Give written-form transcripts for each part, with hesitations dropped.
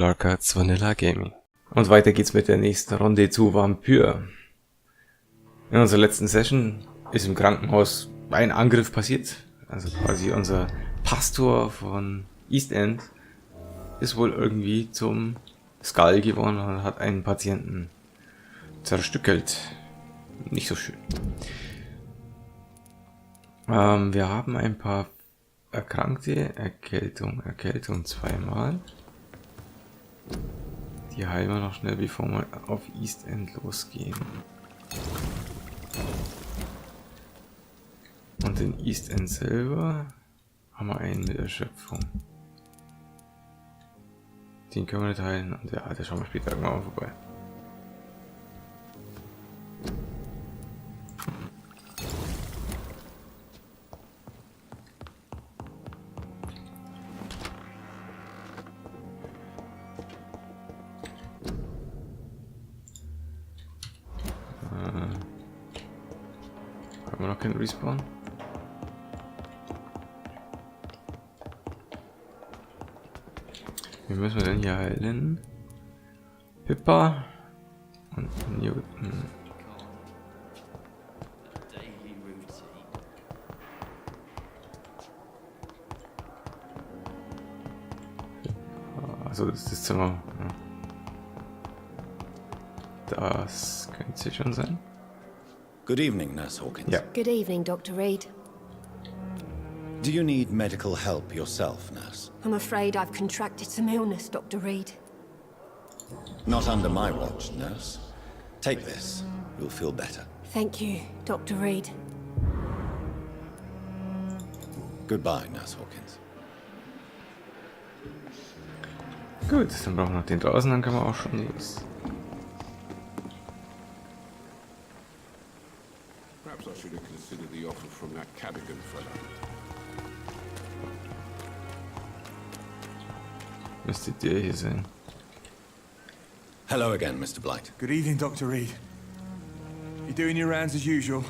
Lorcats Vanilla Gaming. Und weiter geht's mit der nächsten Runde zu Vampyr. In unserer letzten Session ist im Krankenhaus ein Angriff passiert. Also quasi unser Pastor von East End ist wohl irgendwie zum Skal geworden und hat einen Patienten zerstückelt. Nicht so schön. Wir haben ein paar Erkrankte, Erkältung zweimal. Die heilen wir noch schnell, bevor wir auf East End losgehen. Und in East End selber haben wir einen mit Erschöpfung. Den können wir nicht heilen und ja, der schauen wir später irgendwann mal vorbei. Haben wir noch keinen Respawn? Wie müssen wir denn hier heilen? Pippa und Newton. Also das ist das Zimmer. Das könnte schon sein. Good evening, Nurse Hawkins. Yeah. Good evening, Dr. Reed. Do you need medical help yourself, Nurse? I'm afraid I've contracted some illness, Dr. Reed. Not under my watch, Nurse. Take this. You'll feel better. Thank you, Dr. Reed. Goodbye, Nurse Hawkins. Gut, dann brauchen wir noch den draußen, dann können wir auch schon los. Perhaps I should have considered the offer from that Cadogan fellow. Müsste der hier sein. Hello again, Mr. Blight. Good evening, Dr. Reed. You doing your rounds as usual?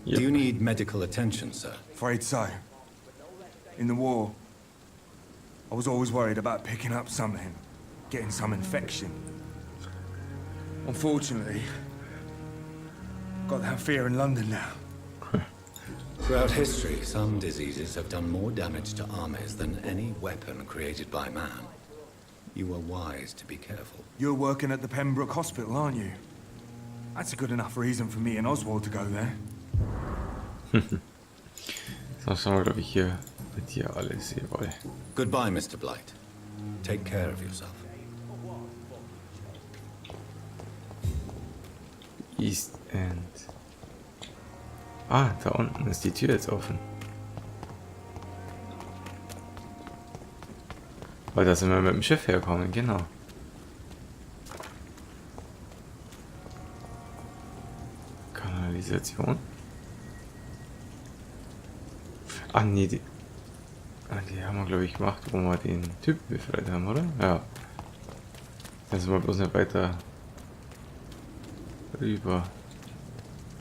Yep. Do you need medical attention, sir? Afraid so. In the war, I was always worried about picking up something, getting some infection. Unfortunately, I've got that fear in London now. Throughout history, some diseases have done more damage to armies than any weapon created by man. You were wise to be careful. You're working at the Pembroke Hospital, aren't you? That's a good enough reason for me and Oswald to go there. Das schauen wir, glaube ich, hier mit dir alles, jawohl. Goodbye, Mr. Blight. Take care of yourself. East End. Ah, da unten ist die Tür jetzt offen. Weil da sind wir mit dem Schiff herkommen, genau. Kanalisation. Ah, nee, die haben wir, glaube ich, gemacht, wo wir den Typen befreit haben, oder? Ja. Dann sind wir bloß nicht weiter rüber.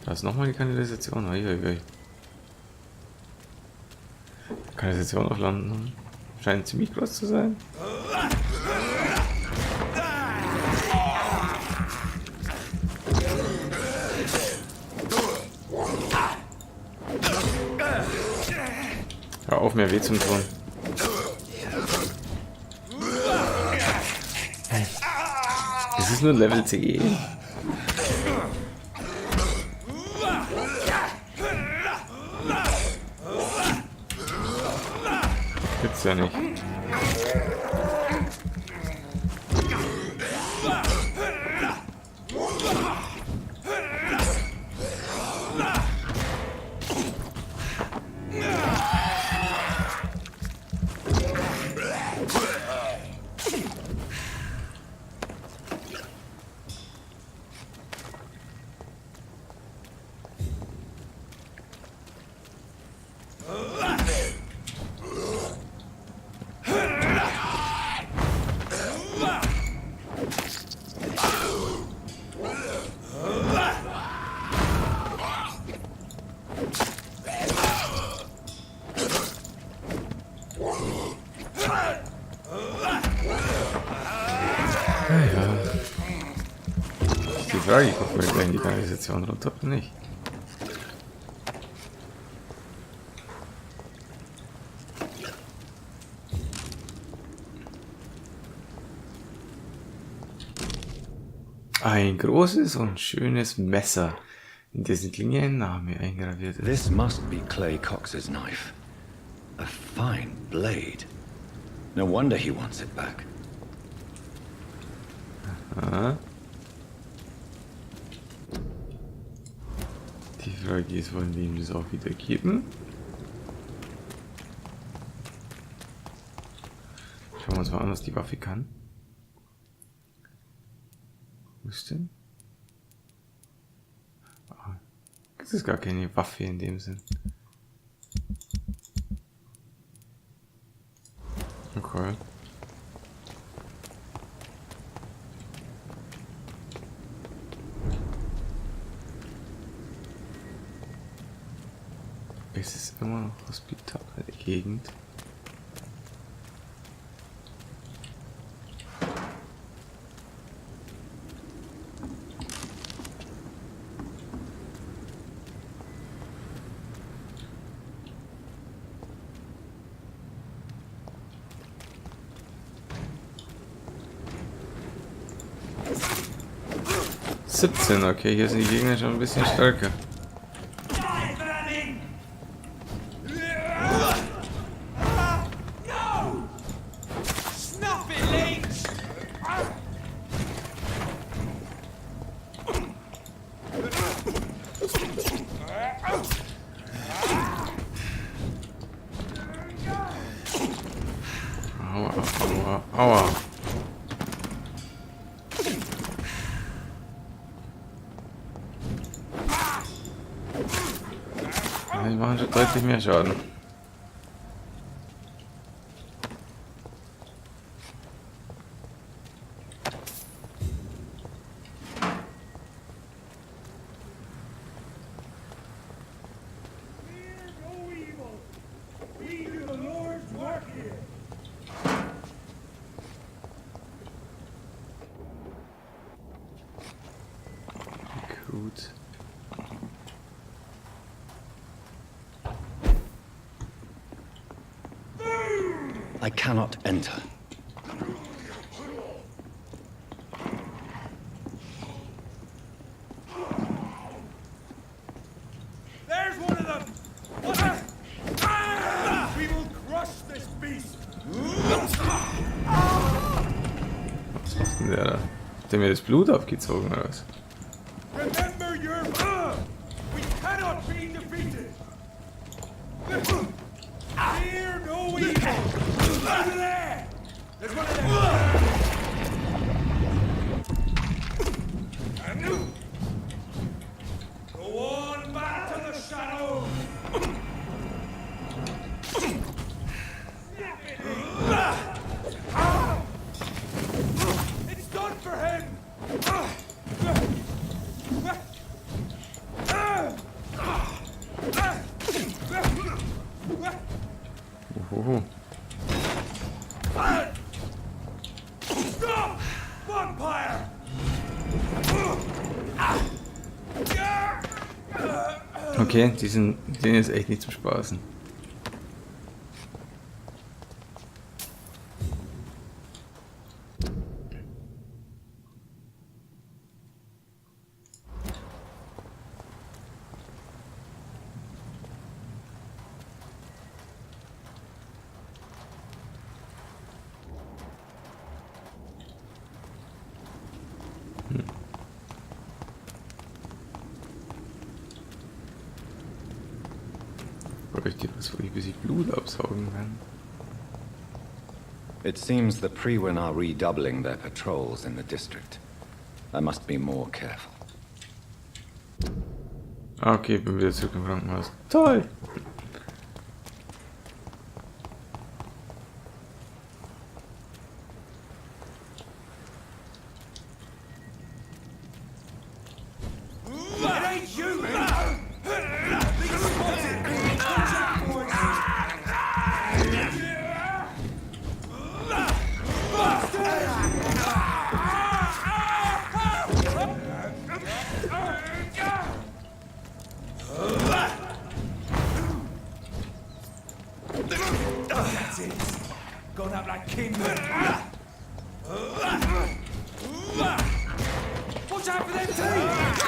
Da ist nochmal die Kanalisation. Uiuiui. Kanalisation auf London scheint ziemlich groß zu sein. Hör auf, mir weh zu tun. Das ist nur Level C. Gibt's ja nicht. Ja. Die Frage, ich hoffe, wir gleich in die Kanalisation runter oder nicht. Ein großes und schönes Messer, in dessen Klinge ein Name eingraviert ist. This must be Clay Cox's knife. A fine blade. No wonder he wants it back. Aha. Die Frage ist, wollen wir ihm das auch wieder geben? Schauen wir uns mal an, was die Waffe kann. Wo ist denn? Ah, das ist gar keine Waffe in dem Sinn. Okay. Es ist immer noch Hospitalgegend. Okay, hier sind die Gegner schon ein bisschen stärker. Aua, aua, aua. Die machen schon deutlich mehr Schaden. Gut. I cannot enter. There's one of them! We will crush this beast! Was macht denn der da? Hat der mir das Blut abgezogen oder was? Remember your we cannot be defeated! Fear no evil! Over there! There's one of them! Go on back to the shadows! It's done for him! Stop! Vampyr! Okay, denen ist echt nicht zum Spaßen. Bräuchte was, wo ich bis ich Blut absaugen kann. It seems the Frewen are redoubling their patrols in the district. I must be more careful. Ah, okay, bin wieder zurück im Krankenhaus. Toll! It ain't you, man!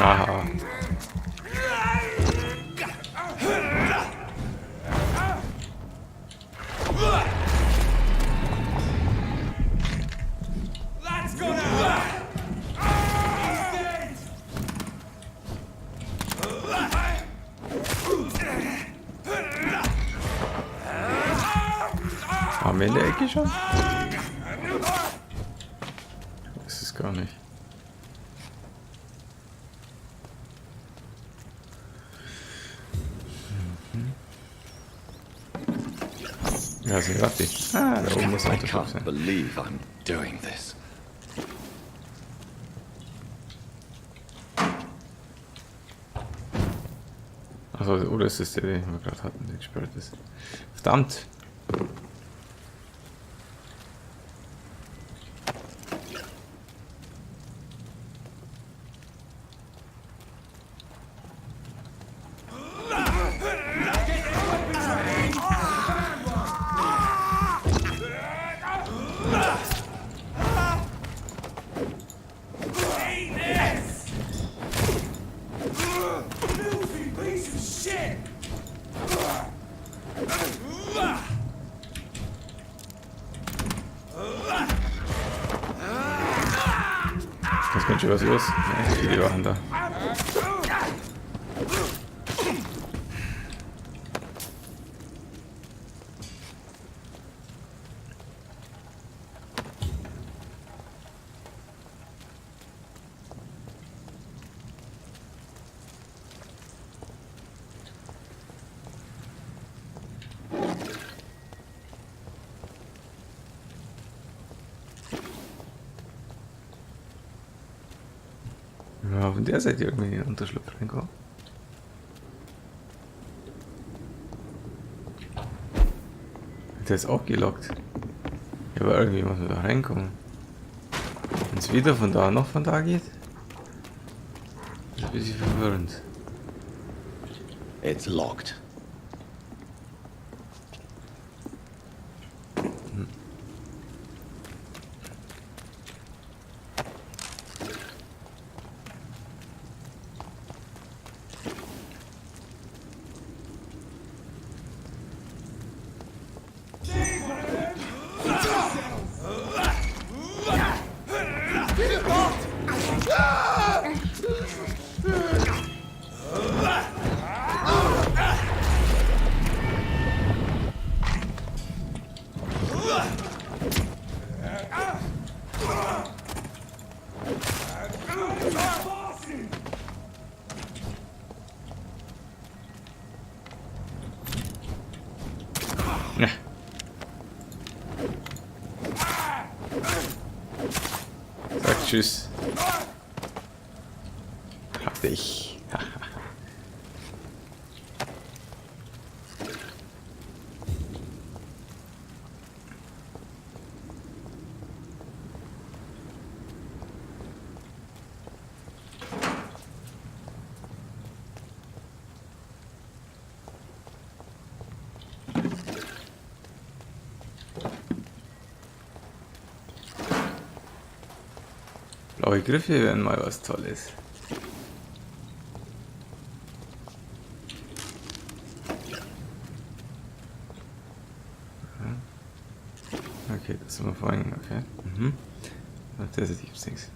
Aha. Haben wir in der Ecke schon? Das ist gar nicht. Ja, sie dachte ich. Ah, da oben muss I Auto can't sein. believe I'm doing this. Also, oder ist es der, den wir gerade hatten, der gesperrt ist? Verdammt! Das könnte schon was los. Ja, viele waren da. Ja, von der Seite irgendwie in den Unterschlupf reinkommen. Der ist auch gelockt. Ja, aber irgendwie muss man da reinkommen. Wenn es weder von da noch von da geht, ist ein bisschen verwirrend. It's locked. Ja. Sag tschüss. Hab dich. Blaue Griffe wären mal was Tolles. Okay, das sind wir vorhin, okay. Auf der Seite gibt's nichts.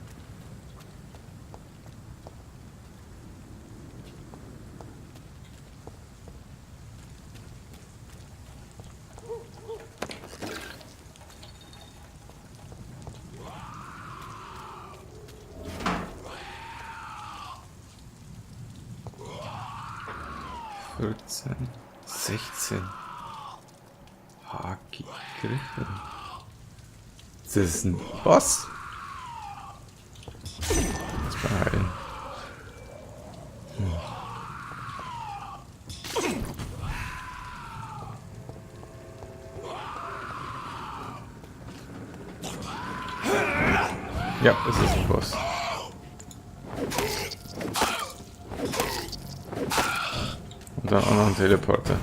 Vierzehn, 16 hakige Griffe. Ist das ein Boss? Jetzt mal heilen. Ja, es ist ein Boss. Und dann auch noch ein Teleporter.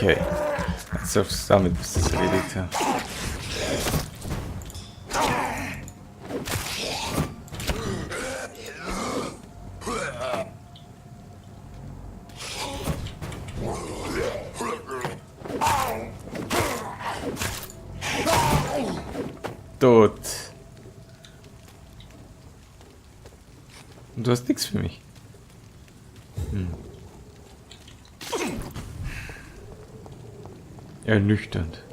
Okay. Jetzt damit ist es erledigt, ja. Tot. Und du hast nichts für mich. Ernüchternd.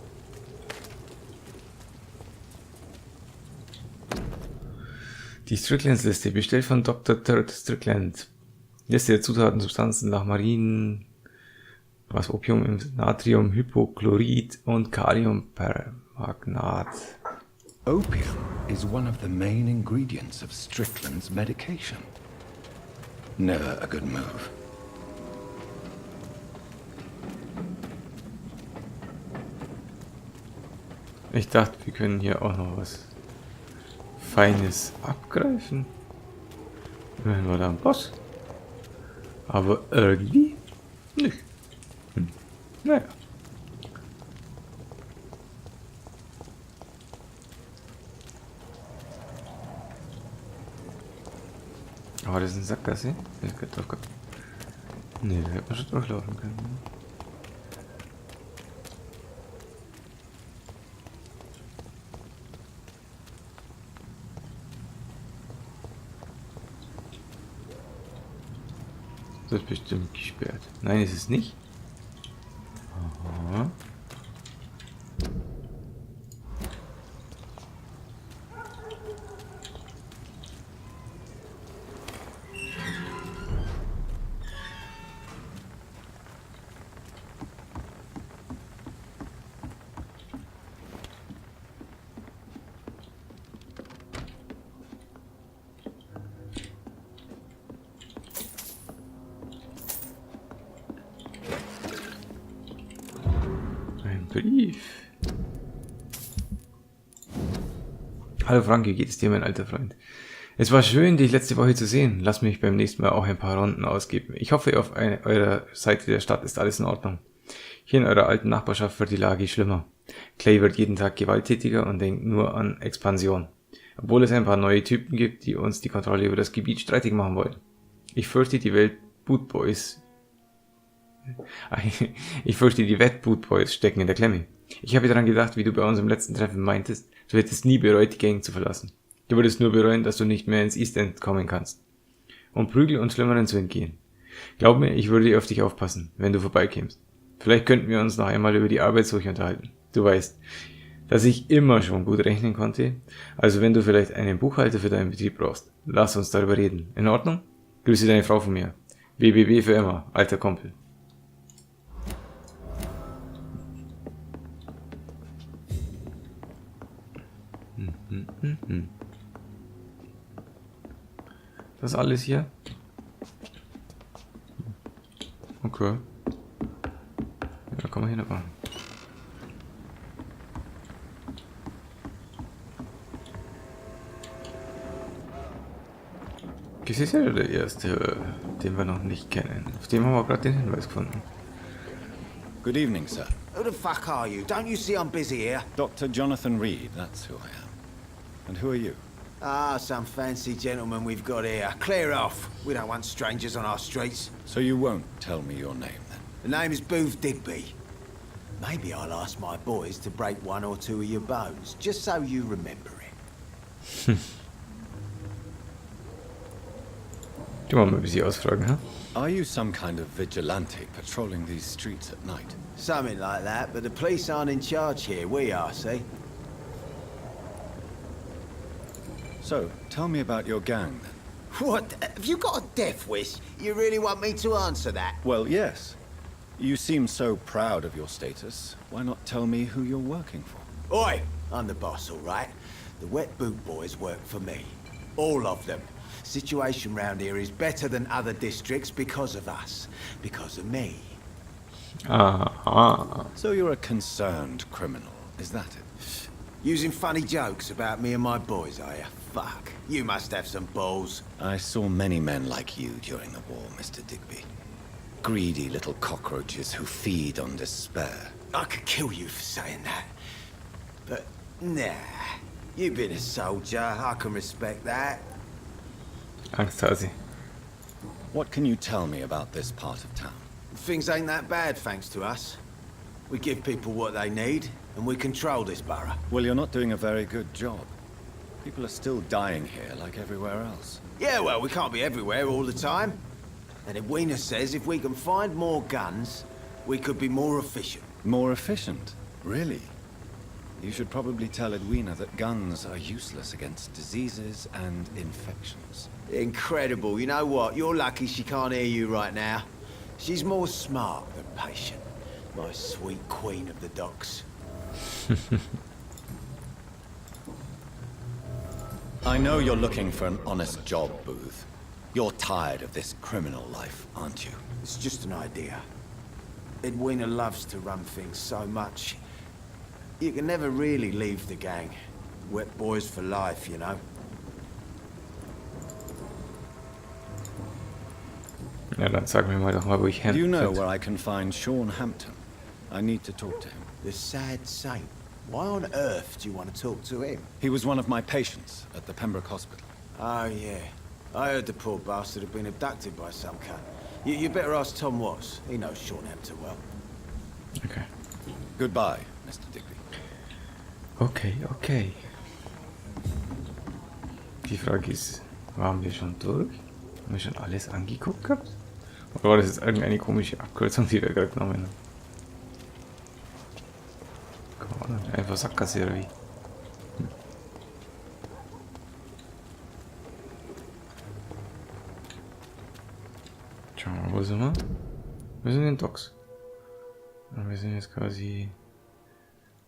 Die Stricklands-Liste, bestellt von Dr. Strickland. Liste der Zutaten, Substanzen nach Marin, was Opium, Natrium, Hypochlorid und Kaliumpermagnat. Opium is one of the main ingredients of Strickland's medication. Never a good move. Ich dachte, wir können hier auch noch was Feines abgreifen. Immerhin war da ein Boss. Aber irgendwie nicht. Naja. Aber das ist ein Sackgasse. Ne, da hätte man schon durchlaufen können. Das ist bestimmt gesperrt. Nein, ist es nicht. Aha. Brief. Hallo Frank, wie geht es dir, mein alter Freund? Es war schön, dich letzte Woche zu sehen. Lass mich beim nächsten Mal auch ein paar Runden ausgeben. Ich hoffe, auf eurer Seite der Stadt ist alles in Ordnung. Hier in eurer alten Nachbarschaft wird die Lage schlimmer. Clay wird jeden Tag gewalttätiger und denkt nur an Expansion. Obwohl es ein paar neue Typen gibt, die uns die Kontrolle über das Gebiet streitig machen wollen. Ich fürchte, die Wet-Boot-Boys stecken in der Klemme. Ich habe daran gedacht, wie du bei unserem letzten Treffen meintest, du hättest nie bereut, die Gang zu verlassen. Du würdest nur bereuen, dass du nicht mehr ins East End kommen kannst. Um Prügel und Schlimmeren zu entgehen. Glaub mir, ich würde auf dich aufpassen, wenn du vorbeikämst. Vielleicht könnten wir uns noch einmal über die Arbeitssuche unterhalten. Du weißt, dass ich immer schon gut rechnen konnte. Also wenn du vielleicht einen Buchhalter für deinen Betrieb brauchst, lass uns darüber reden. In Ordnung? Grüße deine Frau von mir. BBB für immer, alter Kumpel. Das alles hier? Okay. Ja, komm mal hier noch an. Das ist ja der erste, den wir noch nicht kennen. Auf dem haben wir gerade den Hinweis gefunden. Good evening, sir. Who the fuck are you? Don't you see I'm busy here? Dr. Jonathan Reed, that's who I am. And who are you? Ah, some fancy gentleman we've got here. Clear off. We don't want strangers on our streets. So you won't tell me your name, then? The name is Booth Digby. Maybe I'll ask my boys to break one or two of your bones, just so you remember it. Die wollen wir ein bisschen ausfragen, ha? Are you some kind of vigilante patrolling these streets at night? Something like that, but the police aren't in charge here. We are, see? So, tell me about your gang, then. What? Have you got a death wish? You really want me to answer that? Well, yes. You seem so proud of your status. Why not tell me who you're working for? Oi! I'm the boss, all right? The Wet Boot Boys work for me. All of them. Situation round here is better than other districts because of us. Because of me. Aha. So you're a concerned criminal, is that it? Using funny jokes about me and my boys, are you? Fuck. You must have some balls. I saw many men like you during the war, Mr. Digby. Greedy little cockroaches who feed on despair. I could kill you for saying that. But, nah. You've been a soldier. I can respect that. Angst hat sie. What can you tell me about this part of town? Things ain't that bad, thanks to us. We give people what they need, and we control this borough. Well, you're not doing a very good job. People are still dying here like everywhere else. Yeah, well, we can't be everywhere all the time. And Edwina says if we can find more guns, we could be more efficient. More efficient? Really? You should probably tell Edwina that guns are useless against diseases and infections. Incredible. You know what? You're lucky she can't hear you right now. She's more smart than patient. My sweet queen of the docks. I know you're looking for an honest job, Booth. You're tired of this criminal life, aren't you? It's just an idea. Edwina loves to run things so much. You can never really leave the gang. Wet boys for life, you know. Ja, dann sag mir mal doch mal, wo ich hin. Do you know where I can find Sean Hampton? I need to talk to him. The sad saint. Why on earth do you want to talk to him? He was one of my patients at the Pembroke Hospital. Oh, yeah. I heard the poor bastard had been abducted by some cunt. You better ask Tom Watts. He knows Sean Hampton well. Okay. Goodbye, Mr. Digby. Okay, okay. Die Frage ist, waren wir schon durch? Haben wir schon alles angeguckt gehabt? Oder war das jetzt irgendeine komische Abkürzung, die wir gerade genommen haben? Keine Ahnung, einfach Sackgasse oder wie? Schauen wir mal, wo sind wir? Wir sind in den Docks. Und wir sind jetzt quasi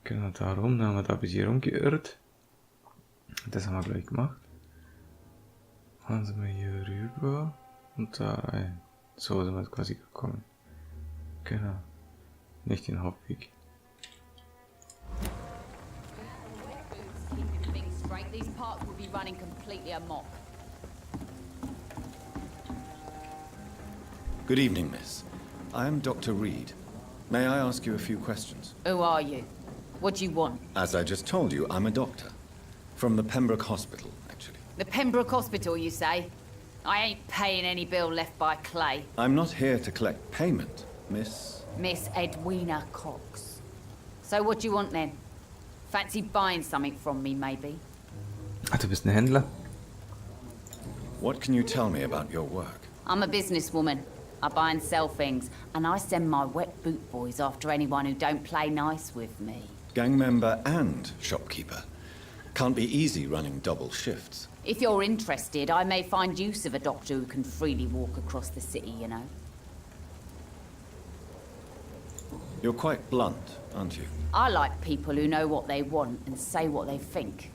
genau da rum, da haben wir da ein bisschen rumgeirrt. Das haben wir gleich gemacht. Dann sind wir hier rüber und da rein. So sind wir jetzt quasi gekommen. Genau. Nicht den Hauptweg. These parts will be running completely amok. Good evening, miss. I am Dr. Reed. May I ask you a few questions? Who are you? What do you want? As I just told you, I'm a doctor. From the Pembroke Hospital, actually. The Pembroke Hospital, you say? I ain't paying any bill left by Clay. I'm not here to collect payment, miss. Miss Edwina Cox. So what do you want then? Fancy buying something from me, maybe? Ah, du bist ein Händler? What can you tell me about your work? I'm a businesswoman. I buy and sell things, and I send my wet boot boys after anyone who don't play nice with me. Gang member and shopkeeper. Can't be easy running double shifts. If you're interested, I may find use of a doctor who can freely walk across the city, you know. You're quite blunt, aren't you? I like people who know what they want and say what they think.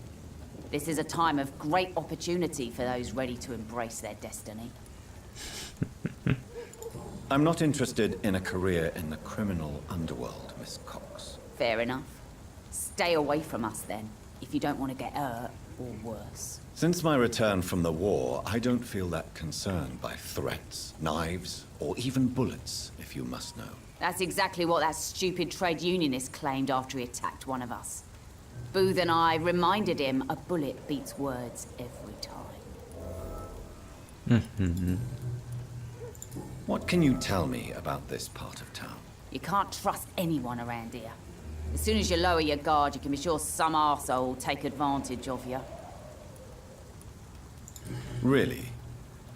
This is a time of great opportunity for those ready to embrace their destiny. I'm not interested in a career in the criminal underworld, Miss Cox. Fair enough. Stay away from us then, if you don't want to get hurt or worse. Since my return from the war, I don't feel that concerned by threats, knives, or even bullets, if you must know. That's exactly what that stupid trade unionist claimed after he attacked one of us. Booth and I reminded him a bullet beats words every time. What can you tell me about this part of town? You can't trust anyone around here. As soon as you lower your guard, you can be sure some arsehole will take advantage of you. Really?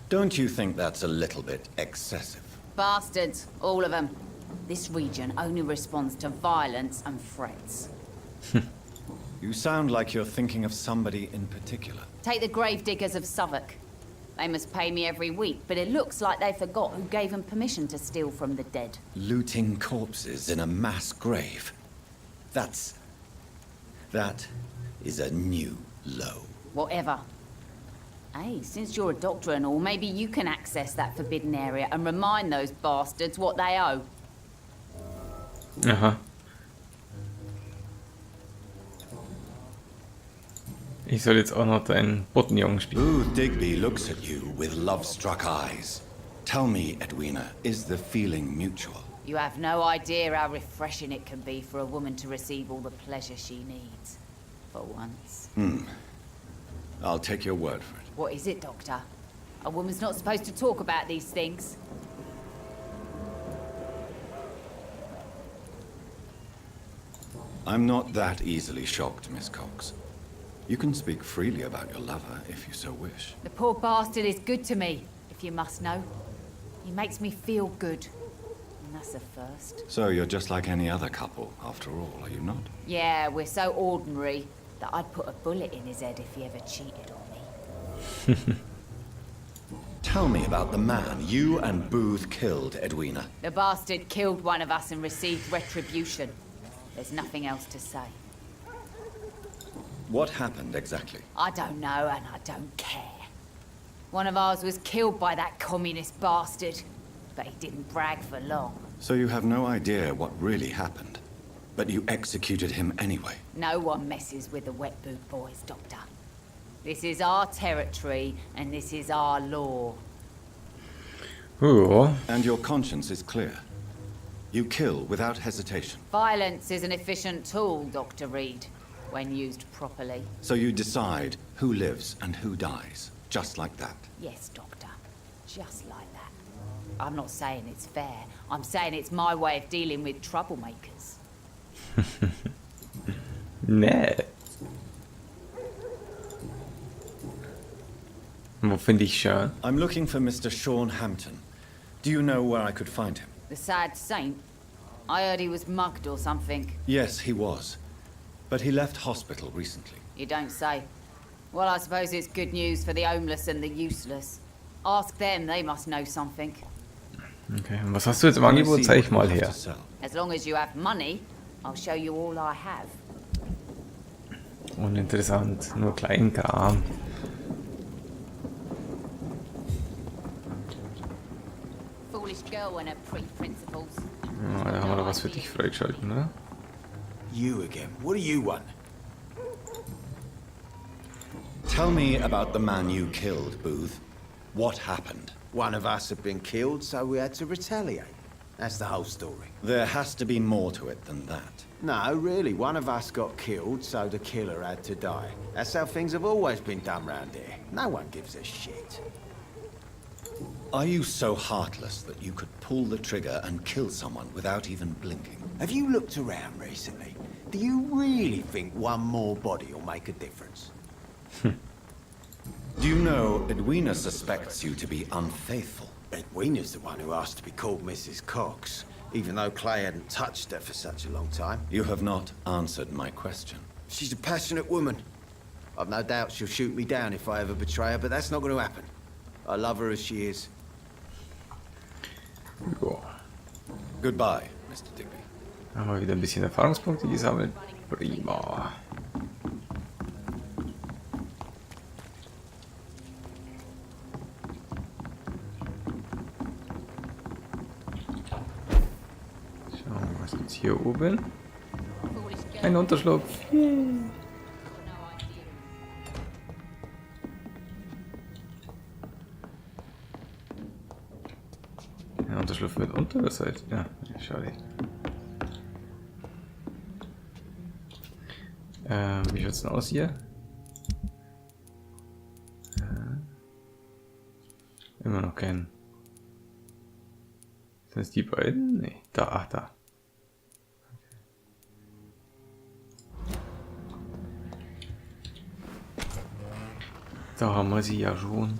Don't you think that's a little bit excessive? Bastards, all of them. This region only responds to violence and threats. You sound like you're thinking of somebody in particular. Take the gravediggers of Southwark. They must pay me every week, but it looks like they forgot who gave them permission to steal from the dead. Looting corpses in a mass grave. That is a new low. Whatever. Hey, since you're a doctor and all, maybe you can access that forbidden area and remind those bastards what they owe. Aha. Ich soll jetzt auch noch deinen Bottenjungen spielen. Booth Digby looks at you with love-struck eyes. Tell me, Edwina, is the feeling mutual? You have no idea how refreshing it can be for a woman to receive all the pleasure she needs. For once. I'll take your word for it. What is it, Doctor? A woman's not supposed to talk about these things. I'm not that easily shocked, Miss Cox. You can speak freely about your lover if you so wish. The poor bastard is good to me, if you must know. He makes me feel good. And that's a first. So you're just like any other couple, after all, are you not? Yeah, we're so ordinary that I'd put a bullet in his head if he ever cheated on me. Tell me about the man you and Booth killed, Edwina. The bastard killed one of us and received retribution. There's nothing else to say. What happened exactly? I don't know, and I don't care. One of ours was killed by that communist bastard, but he didn't brag for long. So you have no idea what really happened, but you executed him anyway. No one messes with the wet boot boys, Doctor. This is our territory, and this is our law. Ooh. And your conscience is clear. You kill without hesitation. Violence is an efficient tool, Dr. Reed, when used properly. So you decide who lives and who dies, just like that. Yes, Doctor. Just like that. I'm not saying it's fair. I'm saying it's my way of dealing with troublemakers. Nee. Wo finde ich Sean? I'm looking for Mr. Sean Hampton. Do you know where I could find him? The sad saint? I heard he was mugged or something. Yes, he was. But he left hospital recently. You don't say. Well, I suppose it's good news for the homeless and the useless. Ask them, they must know something. Okay, und was hast du jetzt im Angebot? Zeig ich mal her. As long as you have money, I'll show you all I have. Uninteressant, nur Kleinkram. Foolish girl and her pre-principles. Ja, da haben wir doch was für dich freigeschalten, oder? You again. What do you want? Tell me about the man you killed, Booth. What happened? One of us had been killed, so we had to retaliate. That's the whole story. There has to be more to it than that. No, really, one of us got killed, so the killer had to die. That's how things have always been done round here. No one gives a shit. Are you so heartless that you could pull the trigger and kill someone without even blinking? Have you looked around recently? Do you really think one more body will make a difference? Do you know Edwina suspects you to be unfaithful? Edwina's the one who asked to be called Mrs. Cox, even though Clay hadn't touched her for such a long time. You have not answered my question. She's a passionate woman. I've no doubt she'll shoot me down if I ever betray her, but that's not going to happen. I love her as she is. Ja. Goodbye, Mr. Digby. Haben wir wieder ein bisschen Erfahrungspunkte gesammelt. Prima. Schauen wir, was gibt's hier oben? Ein Unterschlupf. Ein Unterschlupf mit Unterseite. Ja, schade. Wie schaut's denn aus hier? Immer noch kein. Sind es die beiden? Nee, da, ach da. Da haben wir sie ja schon.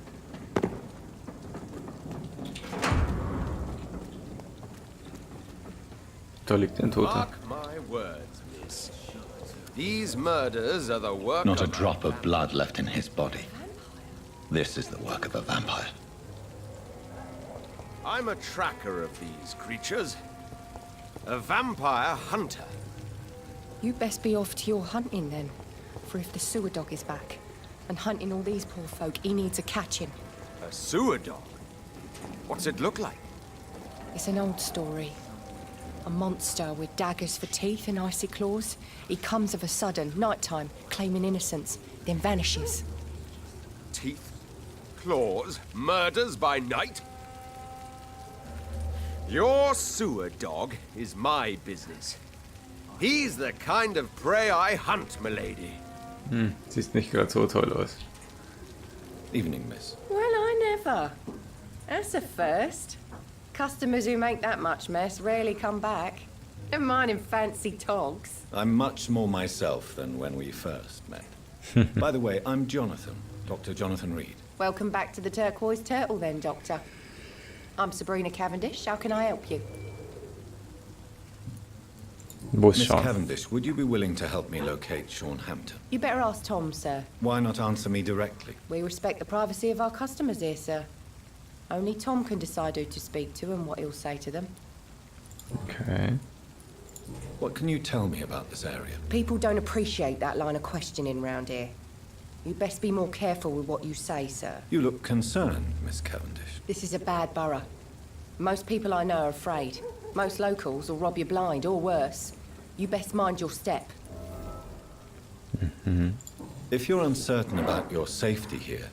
Da liegt ein Toter. Mark my words, miss. These murders are the work Not a of drop of blood left in his body. This is the work of a vampire. I'm a tracker of these creatures. A vampire hunter. You best be off to your hunting then. For if the sewer dog is back and hunting all these poor folk, he needs a catching. A sewer dog? What's it look like? It's an old story. A monster with daggers for teeth and icy claws. He comes of a sudden, nighttime, claiming innocence, then vanishes. Teeth? Claws? Murders by night? Your sewer dog is my business. He's the kind of prey I hunt, milady. Sieht nicht gerade so toll aus. Evening, miss. Well, I never. That's a first. Customers who make that much mess rarely come back. Never mind in fancy togs. I'm much more myself than when we first met. By the way, I'm Jonathan, Dr. Jonathan Reed. Welcome back to the Turquoise Turtle then, Doctor. I'm Sabrina Cavendish. How can I help you? Wo ist Miss Sean? Cavendish, would you be willing to help me locate Sean Hampton? You better ask Tom, sir. Why not answer me directly? We respect the privacy of our customers here, sir. Only Tom can decide who to speak to and what he'll say to them. Okay. What can you tell me about this area? People don't appreciate that line of questioning round here. You best be more careful with what you say, sir. You look concerned, Miss Cavendish. This is a bad borough. Most people I know are afraid. Most locals will rob you blind, or worse. You best mind your step. If you're uncertain about your safety here,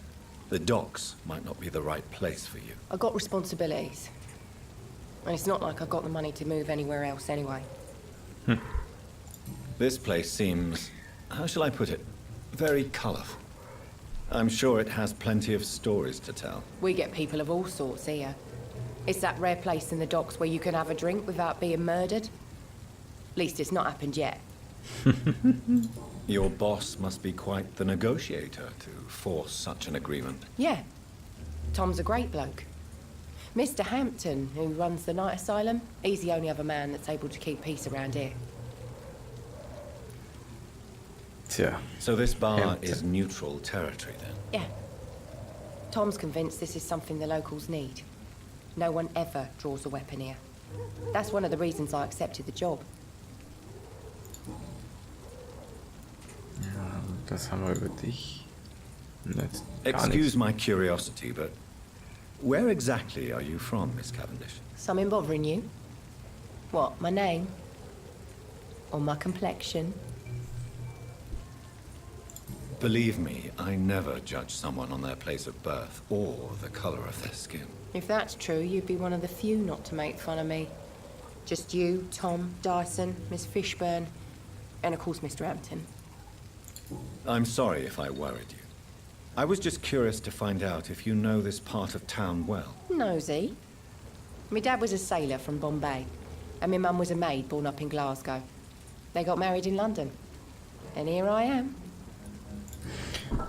the docks might not be the right place for you. I've got responsibilities. And it's not like I've got the money to move anywhere else anyway. This place seems, how shall I put it, very colourful. I'm sure it has plenty of stories to tell. We get people of all sorts here. It's that rare place in the docks where you can have a drink without being murdered. At least it's not happened yet. Your boss must be quite the negotiator to force such an agreement. Yeah. Tom's a great bloke. Mr. Hampton, who runs the night asylum, he's the only other man that's able to keep peace around here. Tja. So this bar Hampton. is neutral territory then? Yeah. Tom's convinced this is something the locals need. No one ever draws a weapon here. That's one of the reasons I accepted the job. Ja, das haben wir über dich. Nicht, gar Excuse nichts. my curiosity, but where exactly are you from, Miss Cavendish? Something bothering you? What, my name? Or my complexion? Believe me, I never judge someone on their place of birth or the colour of their skin. If that's true, you'd be one of the few not to make fun of me. Just you, Tom, Dyson, Miss Fishburne, and of course Mr. Hampton. I'm sorry if I worried you. I was just curious to find out if you know this part of town well. Nosy. My dad was a sailor from Bombay, and my mum was a maid born up in Glasgow. They got married in London. And here I am.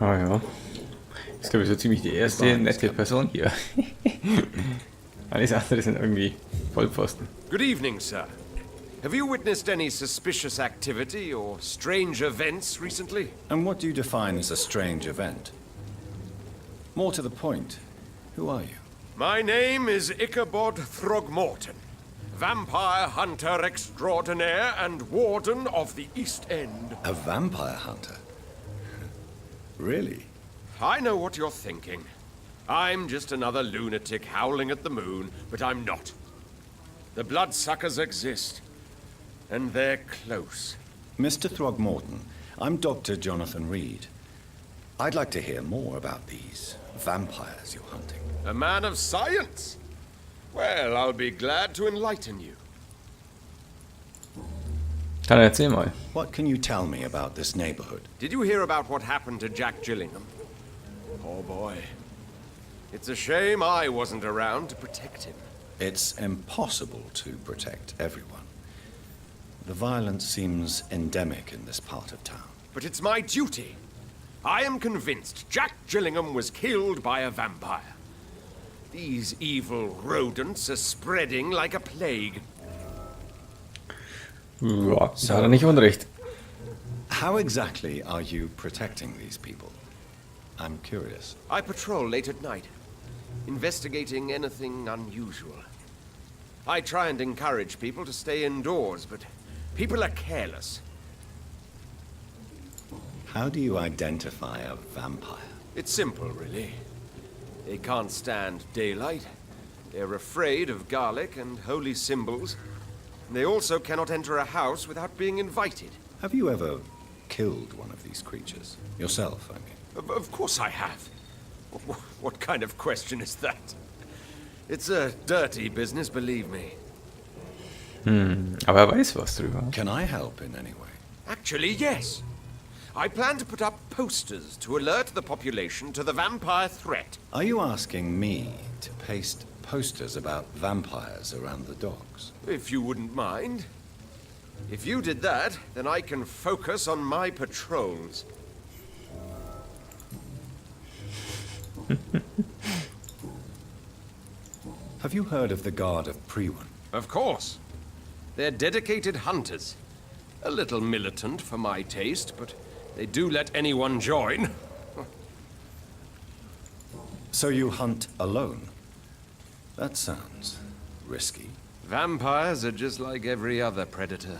Ah ja. Das ist, glaube ich, so ziemlich die erste nette Person hier. Alles andere sind irgendwie Vollpfosten. Good evening, sir. Have you witnessed any suspicious activity or strange events recently? And what do you define as a strange event? More to the point, who are you? My name is Ichabod Throgmorton, vampire hunter extraordinaire and warden of the East End. A vampire hunter? Really? I know what you're thinking. I'm just another lunatic howling at the moon, but I'm not. The bloodsuckers exist, and they're close. Mr. Throgmorton, I'm Dr. Jonathan Reed. I'd like to hear more about these vampires you're hunting. A man of science? Well, I'll be glad to enlighten you. Dann erzähl mal. What can you tell me about this neighborhood? Did you hear about what happened to Jack Gillingham? Poor boy. It's a shame I wasn't around to protect him. It's impossible to protect everyone. The violence seems endemic in this part of town. But it's my duty. I am convinced Jack Gillingham was killed by a vampire. These evil rodents are spreading like a plague. Ja, hat er nicht Unrecht. How exactly are you protecting these people? I'm curious. I patrol late at night, investigating anything unusual. I try and encourage people to stay indoors, but people are careless. How do you identify a vampire? It's simple, really. They can't stand daylight. They're afraid of garlic and holy symbols. They also cannot enter a house without being invited. Have you ever killed one of these creatures? Yourself, I mean. Of course I have. What kind of question is that? It's a dirty business, believe me. Aber er weiß was drüber. Can I help in any way? Actually, yes. I plan to put up posters to alert the population to the vampire threat. Are you asking me to paste posters about vampires around the docks? If you wouldn't mind. If you did that, then I can focus on my patrols. Have you heard of the Guard of Prewan? Of course. They're dedicated hunters. A little militant for my taste, but they do let anyone join. So you hunt alone? That sounds risky. Vampires are just like every other predator.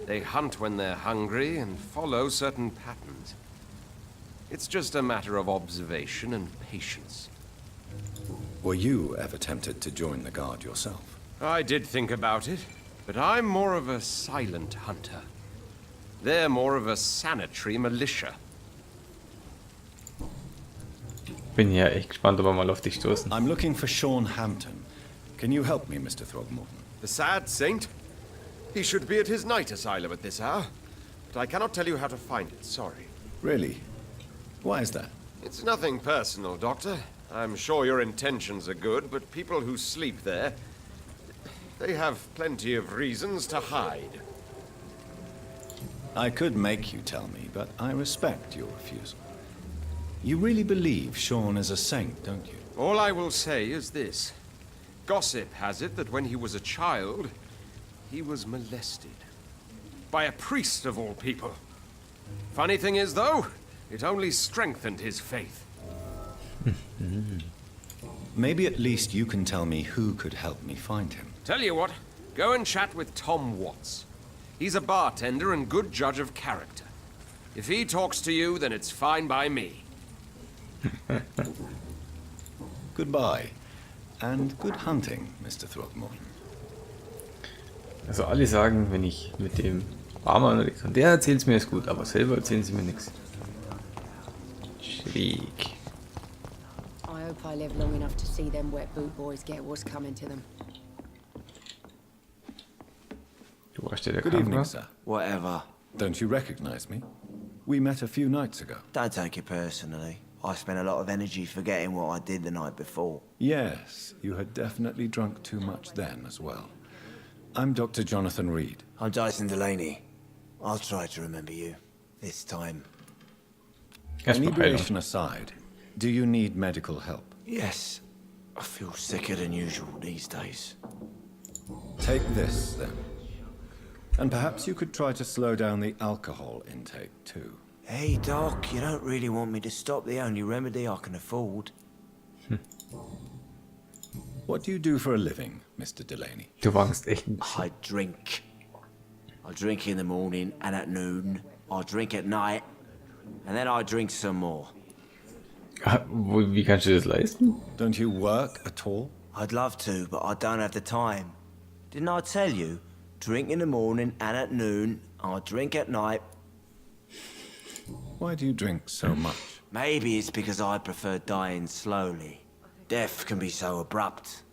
They hunt when they're hungry and follow certain patterns. It's just a matter of observation and patience. Were you ever tempted to join the Guard yourself? I did think about it, but I'm more of a silent hunter. They're more of a sanitary militia. Bin ja echt gespannt, ob wir mal auf dich stoßen. I'm looking for Sean Hampton. Can you help me, Mr. Throgmorton? The sad saint? He should be at his night asylum at this hour. But I cannot tell you how to find it, sorry. Really? Why is that? It's nothing personal, Doctor. I'm sure your intentions are good, but people who sleep there, they have plenty of reasons to hide. I could make you tell me, but I respect your refusal. You really believe Sean is a saint, don't you? All I will say is this. Gossip has it that when he was a child, he was molested. By a priest of all people. Funny thing is, though, it only strengthened his faith. Maybe at least you can tell me who could help me find him. Tell you what, go and chat with Tom Watts. He's a bartender and good judge of character. If he talks to you, then it's fine by me. Goodbye. And good hunting, Mr. Throgmorton. Also alle sagen, wenn ich mit dem Barmann rede, und der erzählt mir ist gut, aber selber erzählen sie mir nichts. Schräg. I hope I live long enough to see them wet boot boys get what's coming to them. Du warst ja der Good evening, Krankenhaus. sir. Whatever. Don't you recognize me? We met a few nights ago. Don't take it personally. I spent a lot of energy forgetting what I did the night before. Yes, you had definitely drunk too much then as well. I'm Dr. Jonathan Reed. I'm Dyson Delaney. I'll try to remember you. This time. Inebriation aside, do you need medical help? Yes. I feel sicker than usual these days. Take this, then. And perhaps you could try to slow down the alcohol intake, too. Hey, Doc, you don't really want me to stop the only remedy I can afford. What do you do for a living, Mr. Delaney? Du wankst echt ein bisschen. I drink. I drink in the morning and at noon. I drink at night. And then I drink some more. Wie kannst du das leisten? Don't you work at all? I'd love to, but I don't have the time. Didn't I tell you? Drink in the morning and at noon. I drink at night. Why do you drink so much? Maybe it's because I prefer dying slowly. Death can be so abrupt.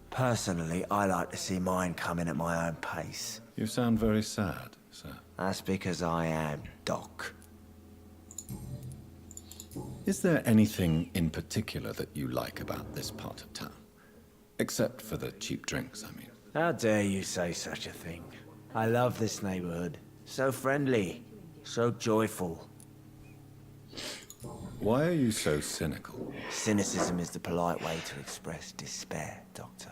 Personally, I like to see mine coming at my own pace. You sound very sad, sir. That's because I am, Doc. Is there anything in particular that you like about this part of town? Except for the cheap drinks, I mean. How dare you say such a thing? I love this neighborhood. So friendly, so joyful. Why are you so cynical? Cynicism is the polite way to express despair, Doctor.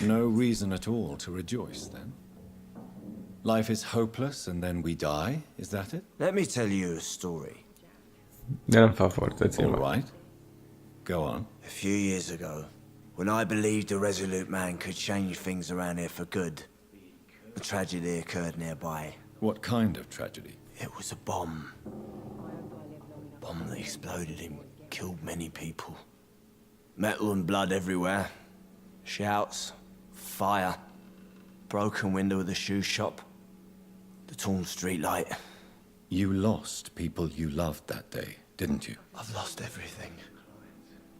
No reason at all to rejoice, then? Life is hopeless and then we die, is that it? Let me tell you a story. Ja, dann fahr fort, erzähl All mal. right. Go on. A few years ago, when I believed a resolute man could change things around here for good, a tragedy occurred nearby. What kind of tragedy? It was a bomb. Bomb that exploded and killed many people. Metal and blood everywhere. Shouts, fire, broken window of the shoe shop, the torn street light. You lost people you loved that day, didn't you? I've lost everything.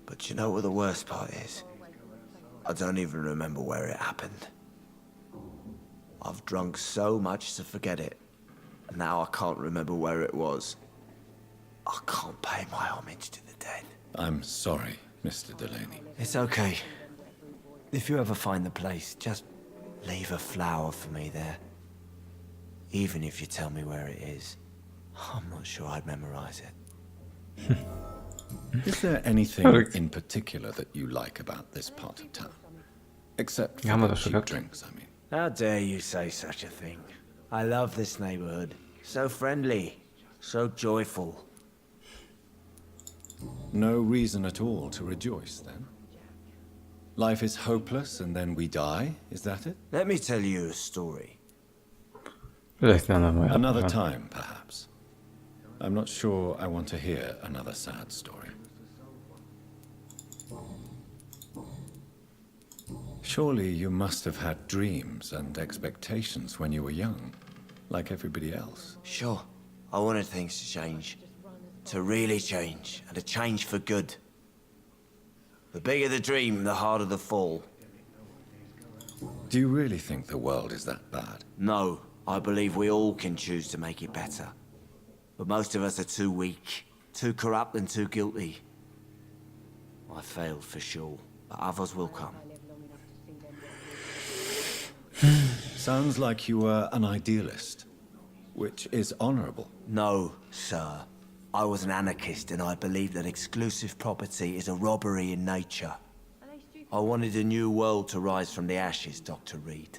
But you know what the worst part is? I don't even remember where it happened. I've drunk so much to forget it. And now I can't remember where it was. I can't pay my homage to the dead. I'm sorry, Mr. Delaney. It's okay. If you ever find the place, just leave a flower for me there. Even if you tell me where it is. I'm not sure I'd memorize it. Is there anything in particular that you like about this part of town? Except for the cheap drinks, I mean. How dare you say such a thing? I love this neighborhood. So friendly, so joyful. No reason at all to rejoice, then? Life is hopeless and then we die, is that it? Let me tell you a story. Another time, perhaps. I'm not sure I want to hear another sad story. Surely you must have had dreams and expectations when you were young, like everybody else. Sure. I wanted things to change. To really change, and to change for good. The bigger the dream, the harder the fall. Do you really think the world is that bad? No, I believe we all can choose to make it better. But most of us are too weak, too corrupt and too guilty. I failed for sure, but others will come. Sounds like you were an idealist, which is honorable. No, sir. I was an anarchist and I believed that exclusive property is a robbery in nature. I wanted a new world to rise from the ashes, Dr. Reed.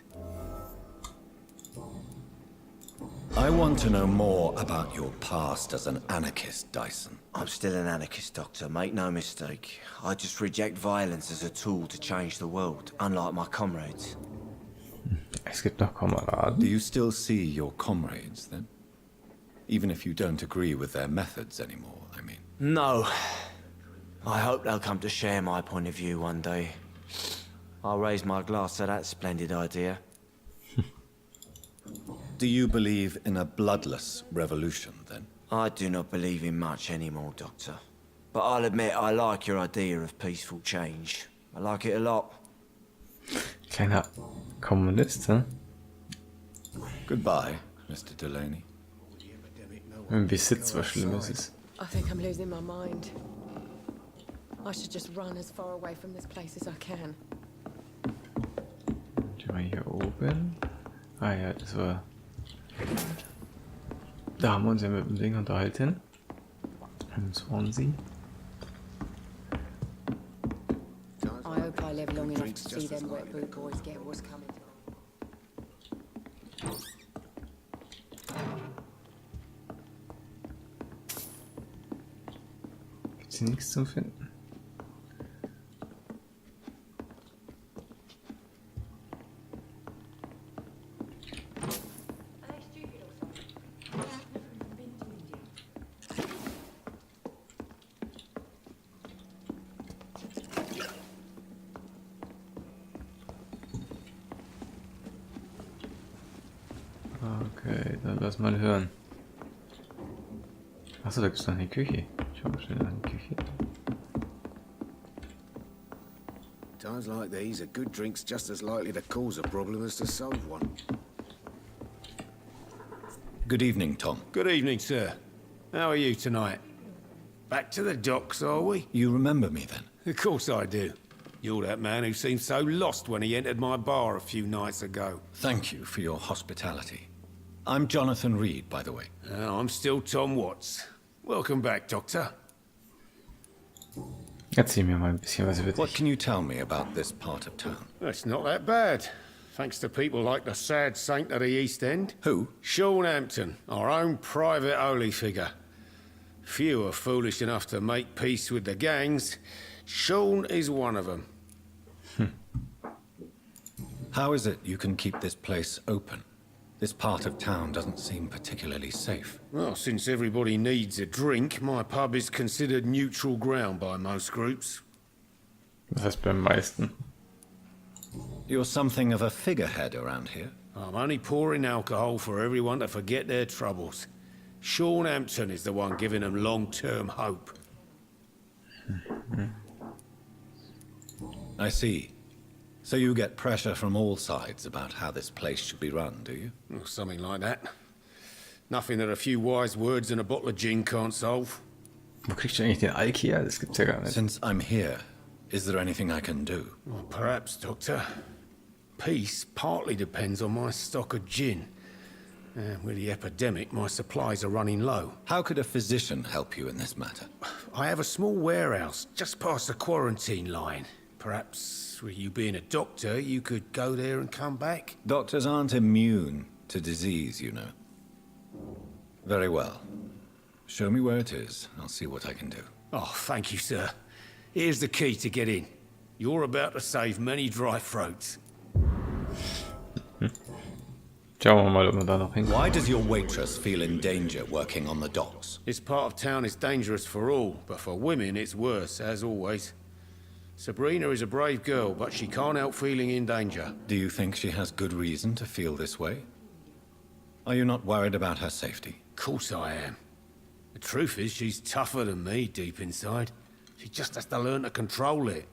I want to know more about your past as an anarchist, Dyson. I'm still an anarchist, Doctor, make no mistake. I just reject violence as a tool to change the world, unlike my comrades. Es gibt noch Kameraden. Do you still see your comrades, then? Even if you don't agree with their methods anymore, I mean. No. I hope they'll come to share my point of view one day. I'll raise my glass to that splendid idea. Do you believe in a bloodless revolution, then? I do not believe in much anymore, Doctor. But I'll admit I like your idea of peaceful change. I like it a lot. Kleiner Kommunist, huh? Goodbye, Mr. Delaney. Im Besitz was Schlimmes ist. I think I'm losing my mind. I should just run as far away from this place as I can. Schau mal hier oben. Ah ja, das war... Da haben wir uns ja mit dem Ding unterhalten. Im Swansea. I hope I live long enough to see them wet boot boys get what's coming. Gibt's hier nichts zum Finden? Okay, dann lass mal hören. Achso, da gibt's noch eine Küche. Schau mal schnell an die Küche. Times like these, a good drink's just as likely to cause a problem as to solve one. Good evening, Tom. Good evening, sir. How are you tonight? Back to the docks, are we? You remember me, then? Of course I do. You're that man who seemed so lost when he entered my bar a few nights ago. Thank you for your hospitality. I'm Jonathan Reed, by the way. I'm still Tom Watts. Welcome back, Doctor. Erzähl mir mal ein bisschen was über What dich. can you tell me about this part of town? It's not that bad. Thanks to people like the sad saint of the East End. Who? Sean Hampton, our own private holy figure. Few are foolish enough to make peace with the gangs. Sean is one of them. How is it you can keep this place open? This part of town doesn't seem particularly safe. Well, since everybody needs a drink, my pub is considered neutral ground by most groups. Das heißt beim meisten. You're something of a figurehead around here. I'm only pouring alcohol for everyone to forget their troubles. Sean Hampton is the one giving them long-term hope. I see. So you get pressure from all sides about how this place should be run, do you? Or something like that. Nothing that a few wise words and a bottle of gin can't solve. Wo kriegst du eigentlich den Alk her? Das gibt's ja gar nicht. Since I'm here, is there anything I can do? Well, perhaps, Doctor. Peace partly depends on my stock of gin. With the epidemic, my supplies are running low. How could a physician help you in this matter? I have a small warehouse just past the quarantine line. Perhaps, with you being a doctor, you could go there and come back? Doctors aren't immune to disease, you know. Very well. Show me where it is. I'll see what I can do. Oh, thank you, sir. Here's the key to get in. You're about to save many dry throats. Schauen wir mal, ob wir da noch hinkommen. Why does your waitress feel in danger working on the docks? This part of town is dangerous for all, but for women it's worse, as always. Sabrina is a brave girl, but she can't help feeling in danger. Do you think she has good reason to feel this way? Are you not worried about her safety? Of course I am. The truth is, she's tougher than me deep inside. She just has to learn to control it.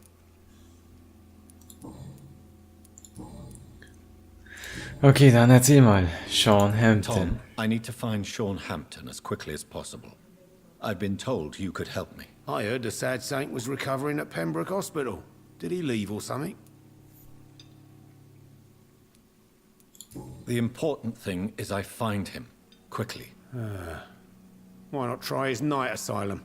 Okay, dann erzähl mal. Sean Hampton. Tom, I need to find Sean Hampton as quickly as possible. I've been told you could help me. I heard the sad saint was recovering at Pembroke Hospital. Did he leave or something? The important thing is I find him. Quickly. Why not try his night asylum?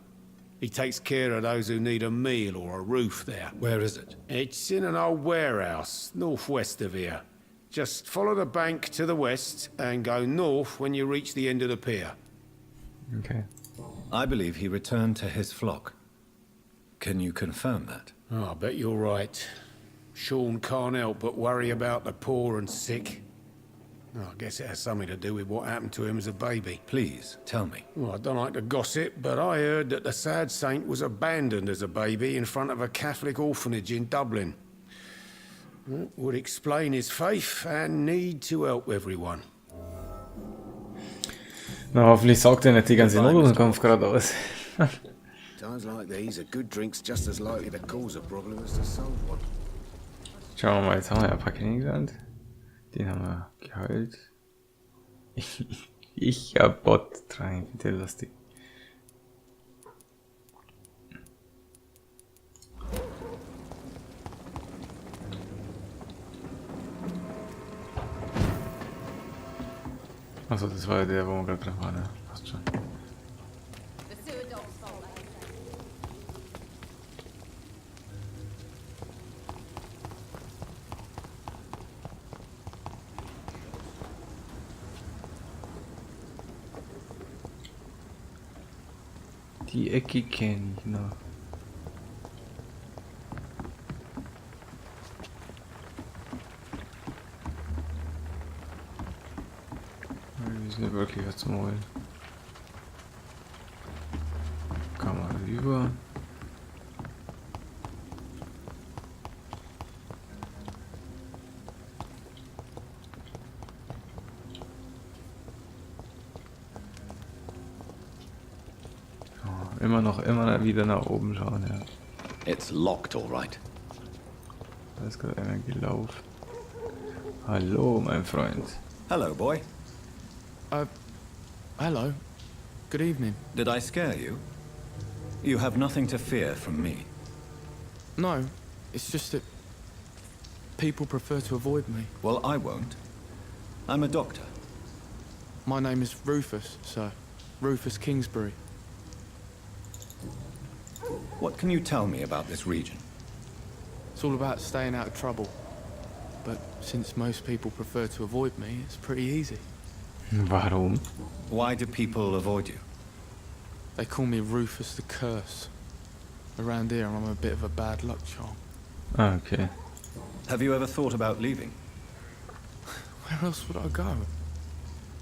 He takes care of those who need a meal or a roof there. Where is it? It's in an old warehouse, northwest of here. Just follow the bank to the west and go north when you reach the end of the pier. Okay. I believe he returned to his flock. Can you confirm that? Oh, I bet you're right. Sean can't help but worry about the poor and sick. Oh, I guess it has something to do with what happened to him as a baby. Please, tell me. Well, I don't like to gossip, but I heard that the sad saint was abandoned as a baby in front of a Catholic orphanage in Dublin. That would explain his faith and need to help everyone. Na, hoffentlich saugt er nicht die ganze Nudelnkopf gerade aus. Times like these, a good drink's just as likely to cause a problem as to solve one. Schauen wir mal, jetzt haben wir ja ein paar kennengelernt. Den haben wir geheilt. Ich hab Bot rein, finde ich lustig. Achso, das war der, wo wir gerade drin waren, ne? Passt schon. Die Ecke kenne ich noch. Wir sind ja wirklich was zum Holen. Kann man über. Immer wieder nach oben schauen, ja. It's locked, all right. Da ist gerade einer gelaufen. Hallo, mein Freund. Hello, boy. Hello. Good evening. Did I scare you? You have nothing to fear from me. No, it's just that people prefer to avoid me. Well, I won't. I'm a doctor. My name is Rufus, sir. Rufus Kingsbury. What can you tell me about this region? It's all about staying out of trouble. But since most people prefer to avoid me, it's pretty easy. Warum? Why do people avoid you? They call me Rufus the Curse. Around here, I'm a bit of a bad luck charm. Ah, okay. Have you ever thought about leaving? Where else would I go?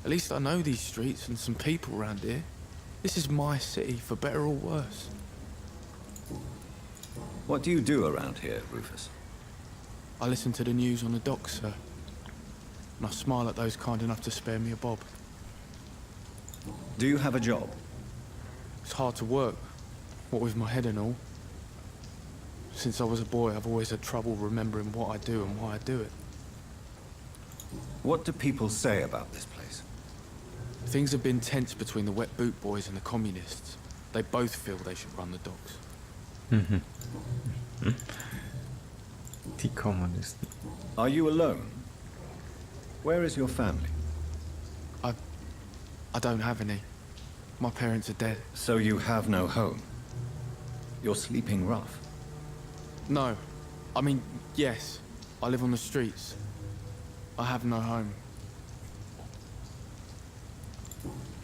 At least I know these streets and some people around here. This is my city, for better or worse. What do you do around here, Rufus? I listen to the news on the docks, sir. And I smile at those kind enough to spare me a bob. Do you have a job? It's hard to work, what with my head and all. Since I was a boy, I've always had trouble remembering what I do and why I do it. What do people say about this place? Things have been tense between the wet boot boys and the communists. They both feel they should run the docks. Die Kommunisten. Are you alone? Where is your family? I don't have any. My parents are dead. So you have no home? You're sleeping rough? No. I mean, yes. I live on the streets. I have no home.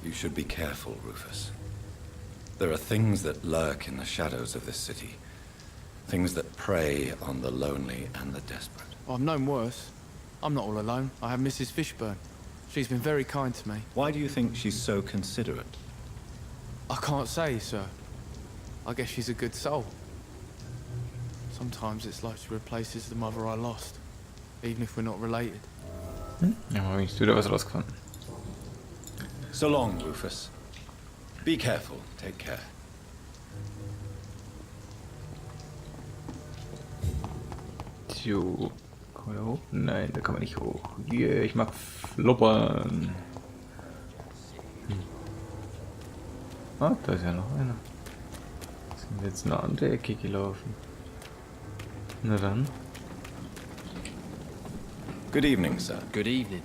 You should be careful, Rufus. There are things that lurk in the shadows of this city. Things that prey on the lonely and the desperate. I've known worse. I'm not all alone. I have Mrs. Fishburne. She's been very kind to me. Why do you think she's so considerate? I can't say, sir. I guess she's a good soul. Sometimes it's like she replaces the mother I lost, even if we're not related. Ja, habe ich wieder was rausgefunden. So long, Rufus. Be careful. Take care. So, kann man da hoch? Nein, da kann man nicht hoch. Yeah, ich mag flubbern. Ah, da ist ja noch einer. Sind wir jetzt in eine andere Ecke gelaufen? Na dann. Good evening, sir. Good evening.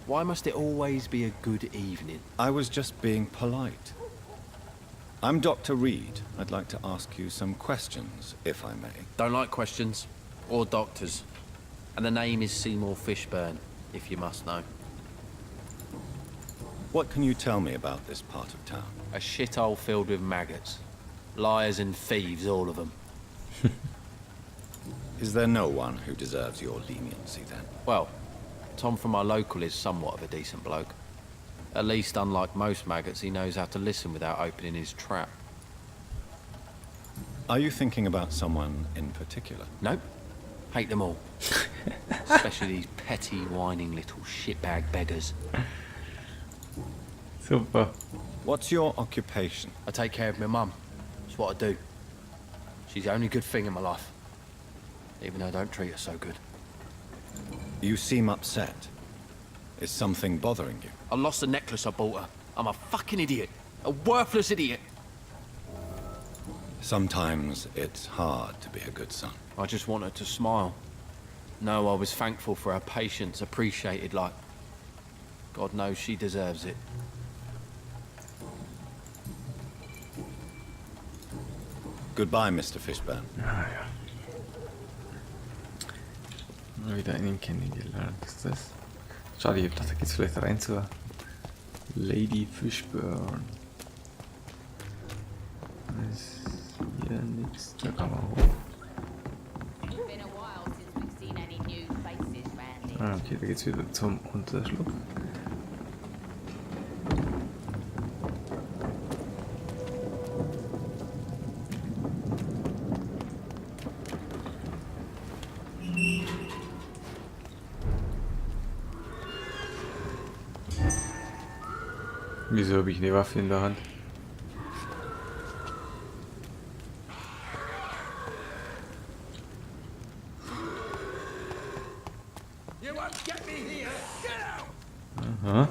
Why must it always be a good evening? I was just being polite. I'm Dr. Reed. I'd like to ask you some questions, if I may. Don't like questions. Or doctors. And the name is Seymour Fishburne, if you must know. What can you tell me about this part of town? A shithole filled with maggots. Liars and thieves, all of them. Is there no one who deserves your leniency, then? Well, Tom from our local is somewhat of a decent bloke. At least, unlike most maggots, he knows how to listen without opening his trap. Are you thinking about someone in particular? Nope. Hate them all. Especially these petty, whining little shitbag beggars. Super. What's your occupation? I take care of my mum. That's what I do. She's the only good thing in my life. Even though I don't treat her so good. You seem upset. Is something bothering you? I lost the necklace I bought her. I'm a fucking idiot. A worthless idiot. Sometimes it's hard to be a good son. I just want her to smile. No, I was thankful for her patience, appreciated like... God knows she deserves it. Goodbye, Mr. Fishburne. Ah, ja. Wieder einen kennengelernt. Ist das? Schade, ich dachte, da geht's vielleicht rein zur Lady Fishburne. Ist hier nichts. Da kann man hoch. Ah, okay, da geht's wieder zum Unterschlupf. Wieso habe ich eine Waffe in der Hand? Aha.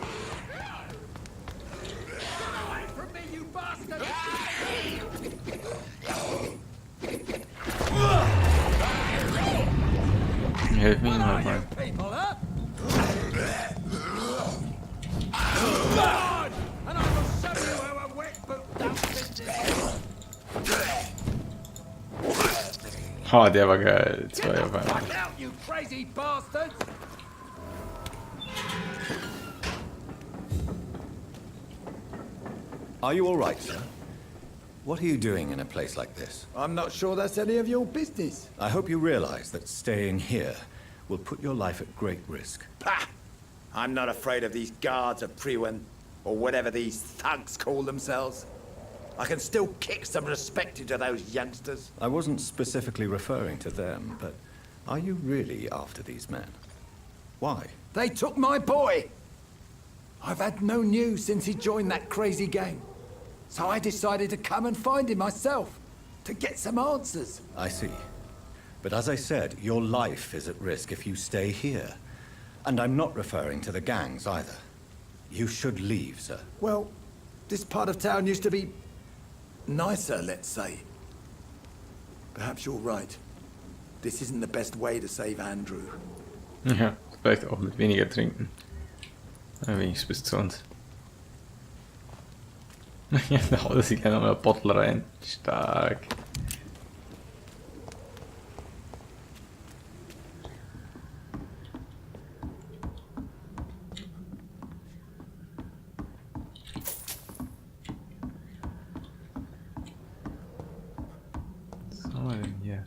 Helf mir halt mal. Oh, der war geil. Zwei auf einmal. Are you all right, sir? What are you doing in a place like this? I'm not sure that's any of your business. I hope you realize that staying here will put your life at great risk. Pah! I'm not afraid of these guards of Priwen, or whatever these thugs call themselves. I can still kick some respect into those youngsters. I wasn't specifically referring to them, but are you really after these men? Why? They took my boy! I've had no news since he joined that crazy gang. So I decided to come and find him myself. to get some answers. I see. But as I said, your life is at risk if you stay here. And I'm not referring to the gangs either. You should leave, sir. Well, this part of town used to be nicer, let's say. Perhaps you're right. This isn't the best way to save Andrew. Ja, vielleicht auch mit weniger trinken. Wenigstens bis zu uns. Ja, da haut er sich gleich noch mal ein Bottle rein. Stark. Was haben wir denn hier?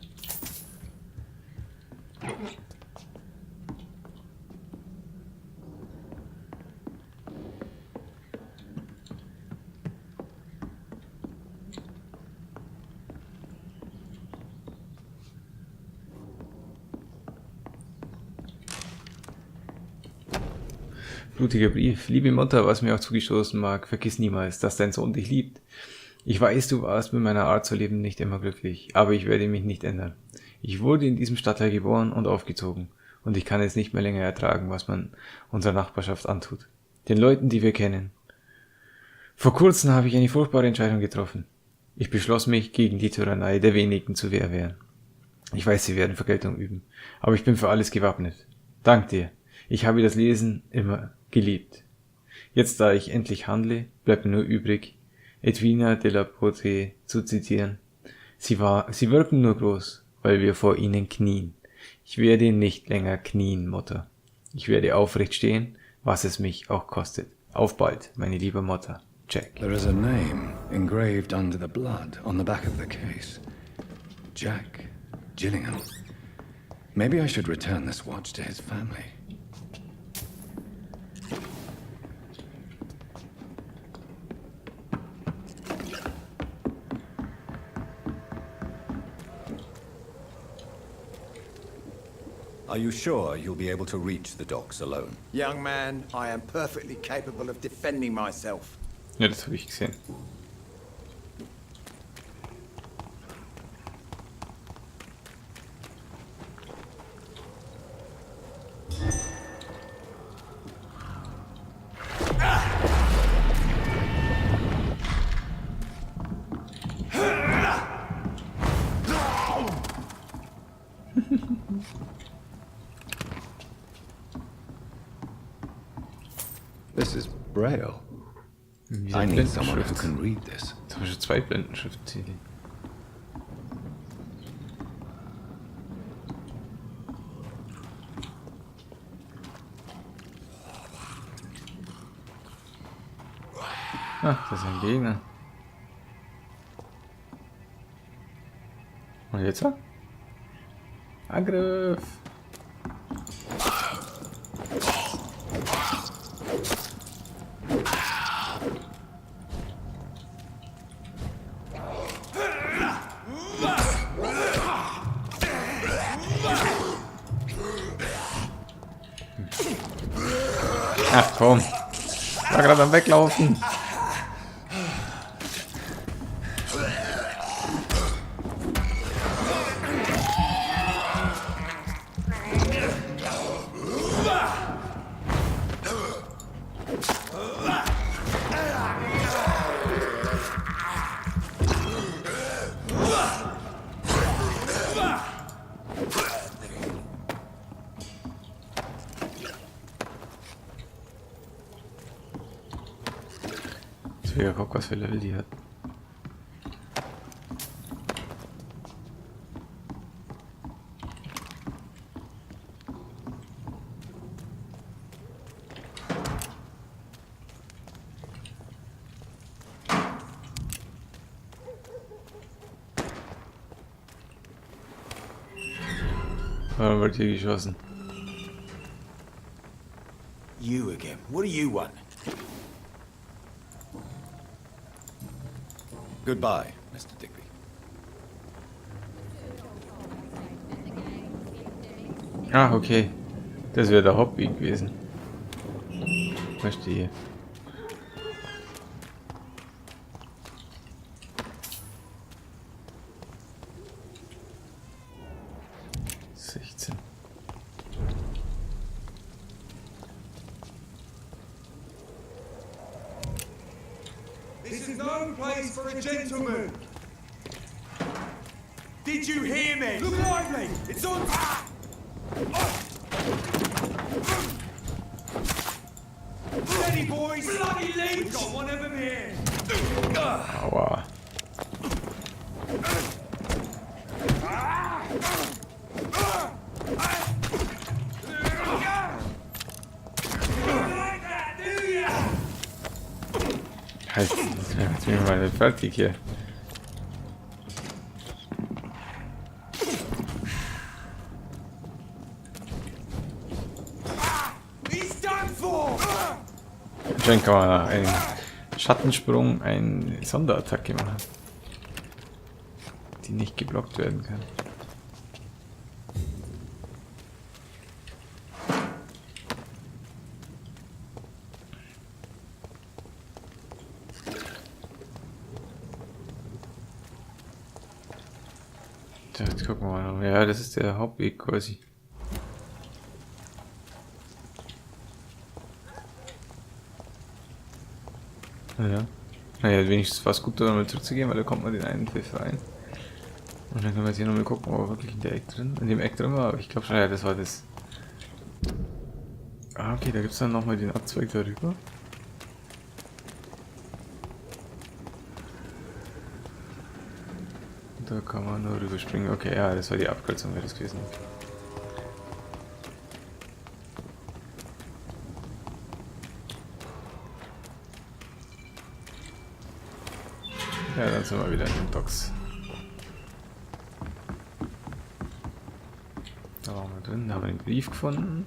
Blutiger Brief. Liebe Mutter, was mir auch zugestoßen mag, vergiss niemals, dass dein Sohn dich liebt. Ich weiß, du warst mit meiner Art zu leben nicht immer glücklich, aber ich werde mich nicht ändern. Ich wurde in diesem Stadtteil geboren und aufgezogen, und ich kann es nicht mehr länger ertragen, was man unserer Nachbarschaft antut. Den Leuten, die wir kennen. Vor kurzem habe ich eine furchtbare Entscheidung getroffen. Ich beschloss mich, gegen die Tyrannei der wenigen zu wehren. Ich weiß, sie werden Vergeltung üben, aber ich bin für alles gewappnet. Dank dir. Ich habe das Lesen immer geliebt. Jetzt, da ich endlich handle, bleibt mir nur übrig, Edwina de la Porte zu zitieren. Sie wirken nur groß, weil wir vor ihnen knien. Ich werde nicht länger knien, Mutter. Ich werde aufrecht stehen, was es mich auch kostet. Auf bald, meine liebe Mutter. Jack. There is a name engraved under the blood on the back of the case. Jack Gillingham. Maybe I should return this watch to his family. Are you sure you'll be able to reach the docks alone? Young man, I am perfectly capable of defending myself. Ja, das habe ich gesehen. This is Braille. I need someone who can read this. Jetzt habe ich schon 2 Blendenschriftziele. Ach, das ist ein Gegner. Und jetzt? Angriff! Ach komm, war gerade am Weglaufen. Ja, guck, was für Level die hat. Warum wird hier geschossen? You again. What do you want? Goodbye, Mr. Digby. Ah, okay. Das wäre der Hauptweg gewesen. Verstehe. is no place for a gentleman. Did you hear me? Look lively! It's on... Steady, boys! Bloody leech! We've got one of them here! Aua. Halt, jetzt bin ich mal fertig hier. Anscheinend kann man nach einem Schattensprung eine Sonderattacke machen, die nicht geblockt werden kann. So, jetzt gucken wir mal. Ja, das ist der Hauptweg quasi. Naja, wenigstens war es gut, da nochmal zurückzugehen, weil da kommt man den einen Pfiff rein. Und dann können wir jetzt hier nochmal gucken, ob er wirklich in dem Eck drin war. Aber ich glaube schon, ja, das war das. Ah, okay, da gibt es dann nochmal den Abzweig darüber. Und da kann man nur rüberspringen. Okay, ja, das war die Abkürzung, wäre das gewesen. Ja, dann sind wir wieder in den Docks. Da waren wir drin, haben wir den Brief gefunden.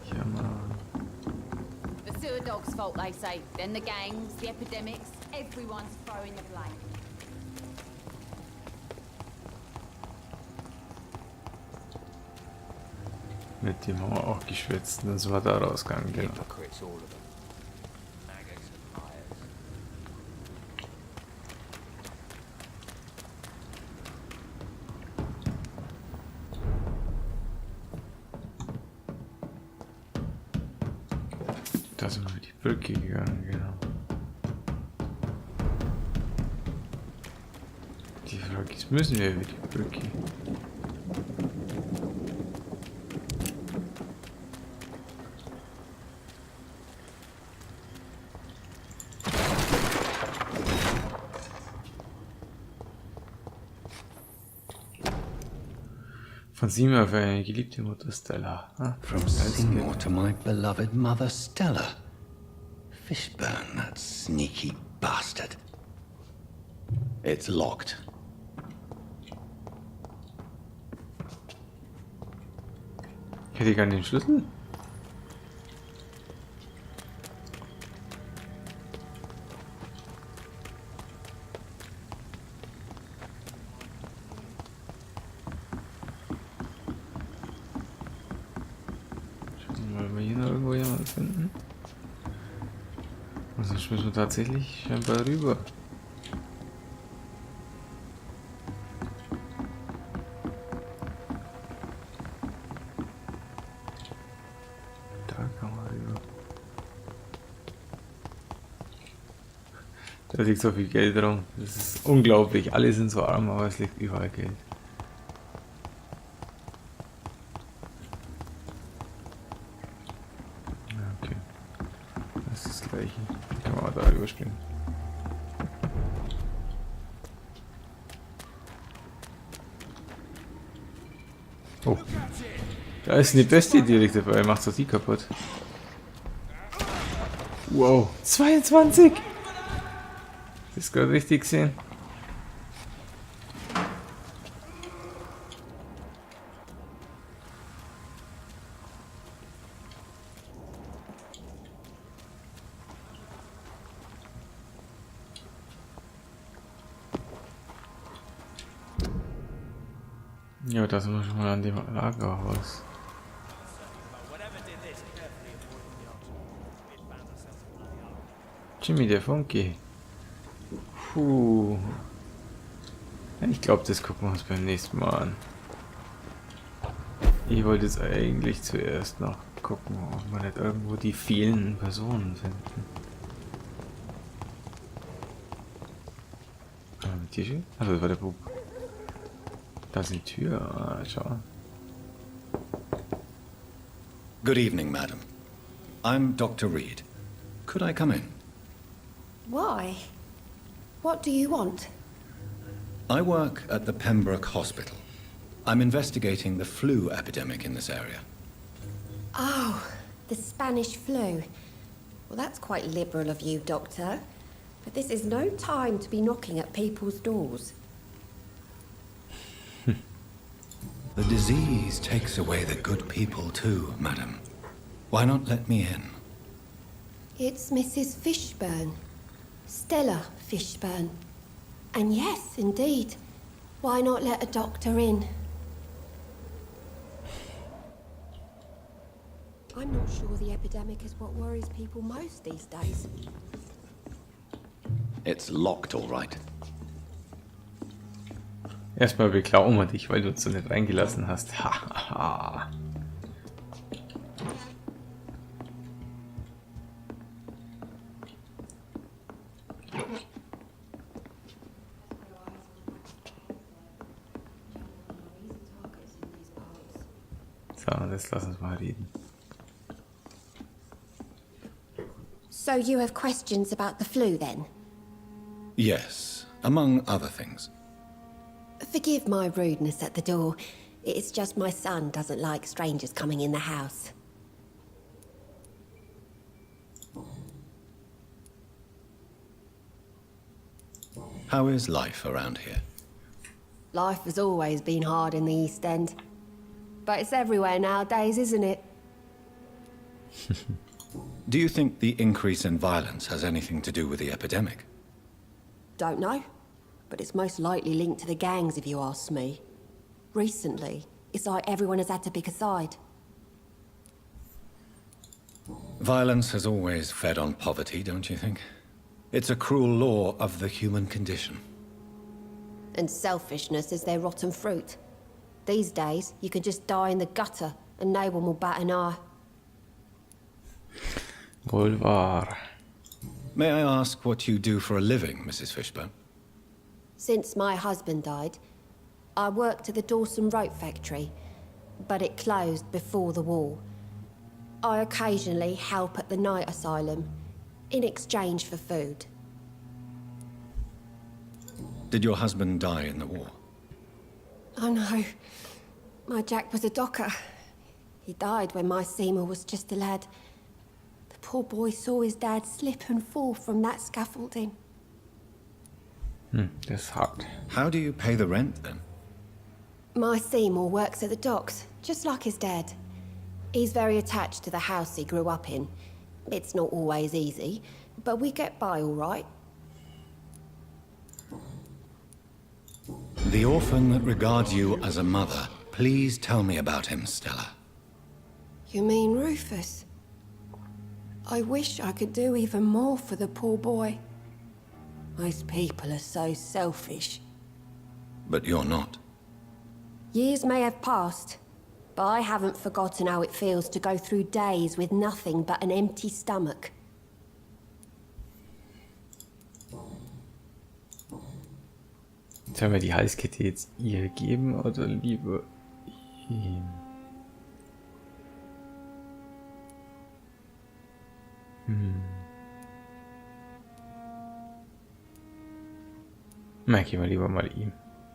Hier haben wir... The sewer dogs' fault, they say. Then the gangs, the epidemics, everyone's throwing the blame. Mit dem haben wir auch geschwätzt und dann sind wir da rausgegangen, genau. Da sind wir über die Brücke gegangen, genau. Die Frage ist, müssen wir über die Brücke? Von Seymour für eine geliebte Mutter Stella. From Seymour to my beloved mother Stella. Fishburne, that sneaky bastard. It's locked. Hätte ich an den Schlüssel? Finden. Also müssen wir tatsächlich scheinbar rüber. Da kann man rüber. Da liegt so viel Geld rum. Das ist unglaublich. Alle sind so arm, aber es liegt überall Geld. Kann man da überspringen. Oh. Da ist eine Bestie direkt dabei, macht doch die kaputt. Wow. 22! Das ist gerade richtig gesehen. Ja, da sind wir schon mal an dem Lagerhaus. Jimmy, der Funky. Puh. Ich glaube, das gucken wir uns beim nächsten Mal an. Ich wollte jetzt eigentlich zuerst noch gucken, ob wir nicht irgendwo die fehlenden Personen finden. Tische? Also das war der Bub. Da ist die Tür. Ah, schau. Good evening, madam. I'm Dr. Reed. Could I come in? Why? What do you want? I work at the Pembroke Hospital. I'm investigating the flu epidemic in this area. Oh, the Spanish flu. Well, that's quite liberal of you, Doctor. But this is no time to be knocking at people's doors. The disease takes away the good people too, madam. Why not let me in? It's Mrs. Fishburne. Stella Fishburne. And yes, indeed. Why not let a doctor in? I'm not sure the epidemic is what worries people most these days. It's locked, all right. Erstmal beklauen wir dich, weil du uns so nicht reingelassen hast. Hahaha. So, jetzt lass uns mal reden. So you have questions about the flu then? Yes, among other things. Forgive my rudeness at the door. It's just my son doesn't like strangers coming in the house. How is life around here? Life has always been hard in the East End. But it's everywhere nowadays, isn't it? Do you think the increase in violence has anything to do with the epidemic? Don't know. But it's most likely linked to the gangs, if you ask me. Recently, it's like everyone has had to pick a side. Violence has always fed on poverty, don't you think? It's a cruel law of the human condition. And selfishness is their rotten fruit. These days, you can just die in the gutter, and no one will bat an eye. Wohl wahr. May I ask what you do for a living, Mrs. Fishburne? Since my husband died, I worked at the Dawson Rope factory, but it closed before the war. I occasionally help at the night asylum, in exchange for food. Did your husband die in the war? Oh no, my Jack was a docker. He died when my Seymour was just a lad. The poor boy saw his dad slip and fall from that scaffolding. That's hard. How do you pay the rent then? My Seymour works at the docks, just like his dad. He's very attached to the house he grew up in. It's not always easy, but we get by all right. The orphan that regards you as a mother. Please tell me about him, Stella. You mean Rufus? I wish I could do even more for the poor boy. Most people are so selfish. But you're not. Years may have passed, but I haven't forgotten how it feels to go through days with nothing but an empty stomach. Sollen wir die Halskette jetzt ihr geben oder lieber ihm? Na, gehen wir lieber mal ihm.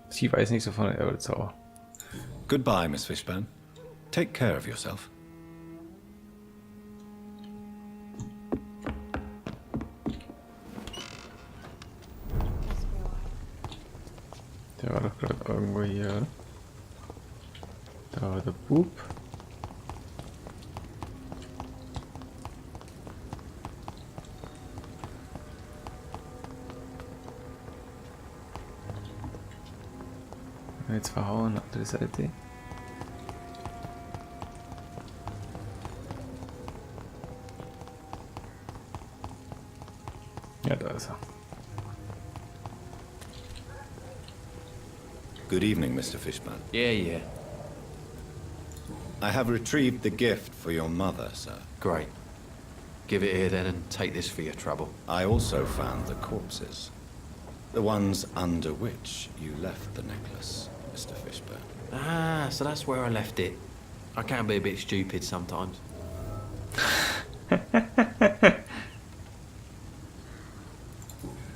Sie weiß nichts davon, er wird sauer. Goodbye, Miss Fishburne. Take care of yourself. Der war doch gerade irgendwo hier. Da war der Bub. Jetzt verhauen, andere Seite. Ja, da ist er. Good evening, Mr. Fishburne. Yeah. I have retrieved the gift for your mother, sir. Great. Give it here then and take this for your trouble. I also found the corpses. The ones under which you left the necklace, Mr. Fishburne. Ah, so that's where I left it. I can be a bit stupid sometimes.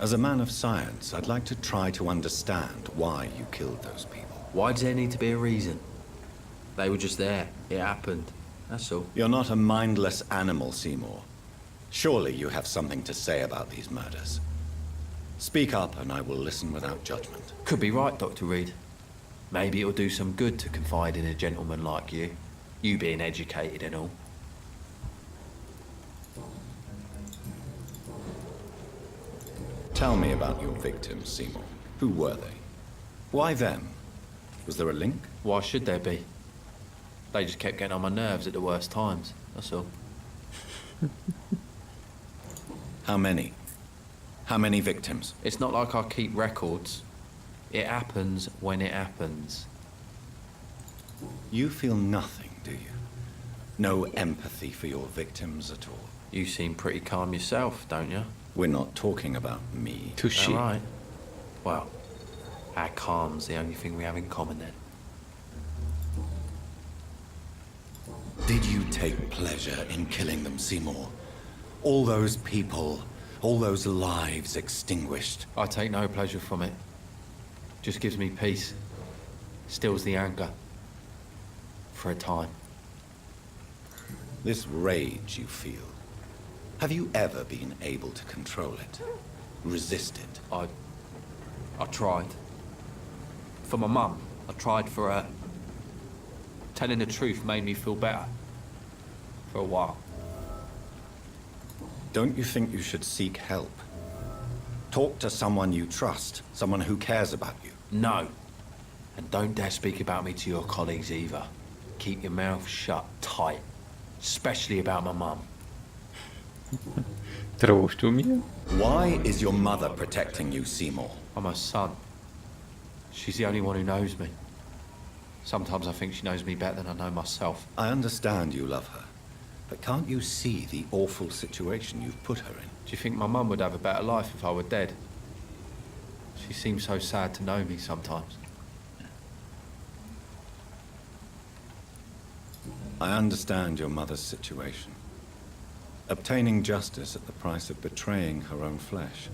As a man of science, I'd like to try to understand why you killed those people. Why does there need to be a reason? They were just there. It happened. That's all. You're not a mindless animal, Seymour. Surely you have something to say about these murders. Speak up and I will listen without judgment. Could be right, Dr. Reed. Maybe it'll do some good to confide in a gentleman like you. You being educated and all. Tell me about your victims, Seymour. Who were they? Why them? Was there a link? Why should there be? They just kept getting on my nerves at the worst times, that's all. How many? How many victims? It's not like I keep records. It happens when it happens. You feel nothing, do you? No empathy for your victims at all? You seem pretty calm yourself, don't you? We're not talking about me. Touché. All right. Well, our calm's the only thing we have in common then. Did you take pleasure in killing them, Seymour? All those people, all those lives extinguished. I take no pleasure from it. Just gives me peace. Stills the anger. For a time. This rage you feel, have you ever been able to control it? Resist it? I tried. For my mum, I tried for her. Telling the truth made me feel better. For a while. Don't you think you should seek help? Talk to someone you trust, someone who cares about you. No. And don't dare speak about me to your colleagues either. Keep your mouth shut tight. Especially about my mum. Traust du mir? Why is your mother protecting you, Seymour? I'm her son. She's the only one who knows me. Sometimes I think she knows me better than I know myself. I understand you love her, but can't you see the awful situation you've put her in? Do you think my mum would have a better life if I were dead? She seems so sad to know me sometimes. I understand your mother's situation. Obtaining justice at the price of betraying her own flesh.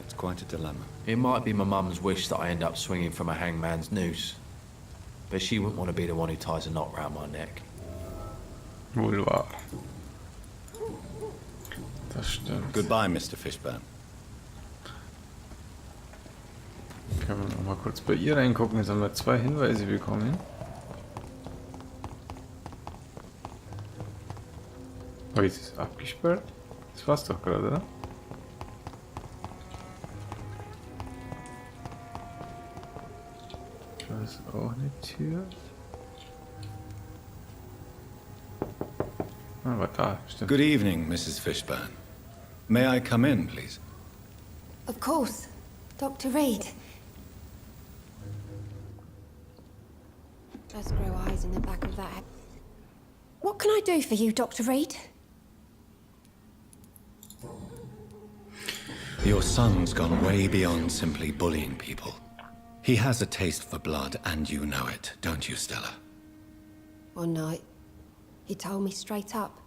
It's quite a dilemma. It might be my mum's wish that I end up swinging from a hangman's noose. But she wouldn't want to be the one who ties a knot round my neck. Wohl wahr. Das stimmt. Goodbye, Mr. Fishburne. Können wir noch mal kurz bei ihr reingucken. Jetzt haben wir 2 Hinweise bekommen. Oh, jetzt ist es abgesperrt. Das war's doch gerade, oder? Das ist auch eine Tür. Aber da, stimmt. Good evening, Mrs. Fishburne. May I come in, please? Of course. Dr. Reed. Just grow eyes in the back of that head. What can I do for you, Dr. Reed? Your son's gone way beyond simply bullying people. He has a taste for blood, and you know it, don't you, Stella? One night, he told me straight up,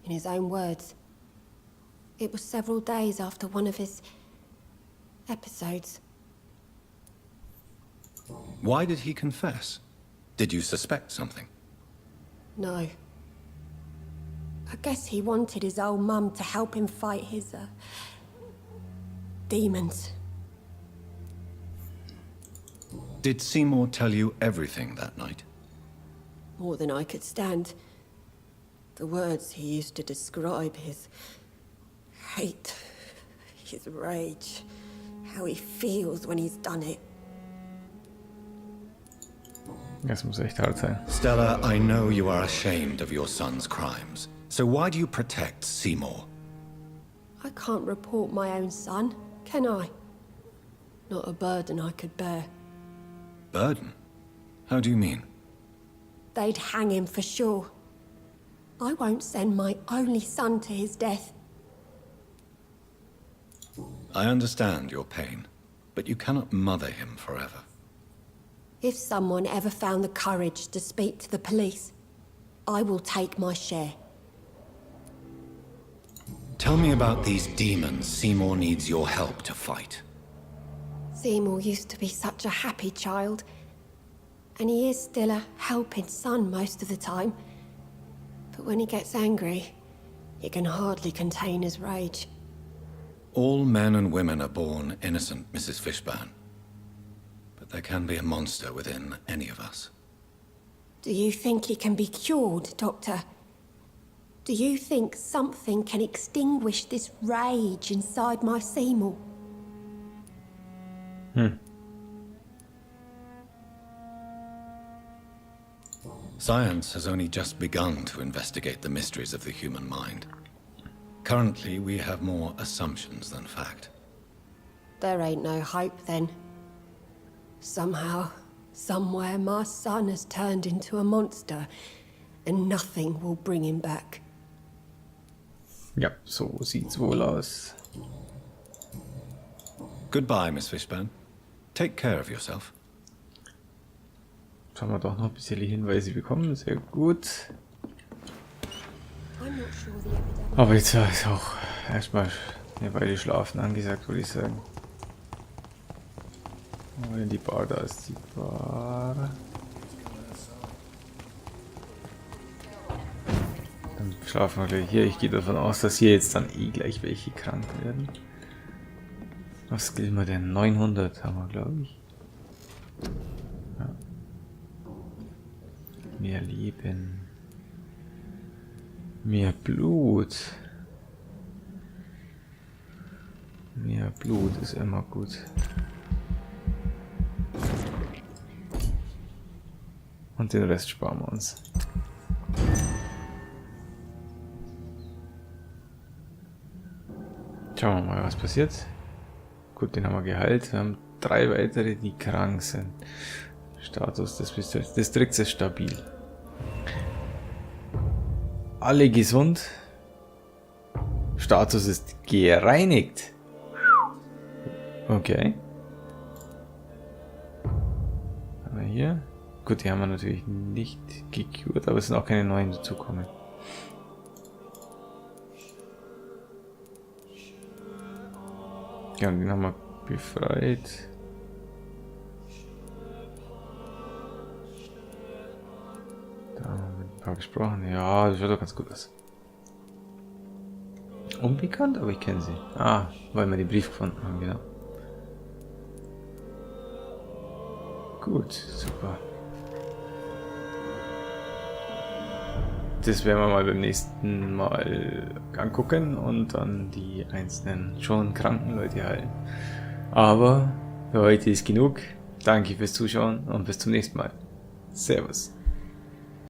in his own words. It was several days after one of his episodes. Why did he confess? Did you suspect something? No. I guess he wanted his old mum to help him fight his, demons. Did Seymour tell you everything that night? More than I could stand. The words he used to describe his hate, his rage, how he feels when he's done it. Das muss echt hart sein. Stella, I know you are ashamed of your son's crimes. So why do you protect Seymour? I can't report my own son, can I? Not a burden I could bear. Burden? How do you mean? they'd hang him for sure. I won't send my only son to his death. I understand your pain, but you cannot mother him forever. If someone ever found the courage to speak to the police, I will take my share. Tell me about these demons Seymour needs your help to fight. Seymour used to be such a happy child, and he is still a helping son most of the time. But when he gets angry, he can hardly contain his rage. All men and women are born innocent, Mrs. Fishburne. But there can be a monster within any of us. Do you think he can be cured, Doctor? Do you think something can extinguish this rage inside my Seymour? Science has only just begun to investigate the mysteries of the human mind. Currently, we have more assumptions than fact. There ain't no hope then. Somehow, somewhere, my son has turned into a monster, and nothing will bring him back. Ja, so sieht's wohl aus. Goodbye, Miss Fishburne. Take care of yourself. Jetzt haben wir doch noch ein bisschen Hinweise bekommen, sehr gut. Aber jetzt ist auch erstmal eine Weile schlafen angesagt, würde ich sagen. Wo denn die Bar? Da ist die Bar. Dann schlafen wir gleich hier. Ich gehe davon aus, dass hier jetzt dann eh gleich welche krank werden. Was gilt mir denn? 900 haben wir, glaube ich. Ja. Mehr Leben. Mehr Blut. Mehr Blut ist immer gut. Und den Rest sparen wir uns. Schauen wir mal, was passiert. Gut, den haben wir geheilt. Wir haben 3 weitere, die krank sind. Status des Distrikts ist stabil. Alle gesund. Status ist gereinigt. Okay. Haben wir hier. Gut, die haben wir natürlich nicht gecured, aber es sind auch keine neuen dazukommen. Ja, und den haben wir befreit. Da haben wir mit ein paar gesprochen. Ja, das schaut doch ganz gut aus. Unbekannt, aber ich kenne sie. Ah, weil wir den Brief gefunden haben, genau. Gut, super. Das werden wir mal beim nächsten Mal angucken und dann die einzelnen schon kranken Leute heilen. Aber für heute ist genug. Danke fürs Zuschauen und bis zum nächsten Mal. Servus.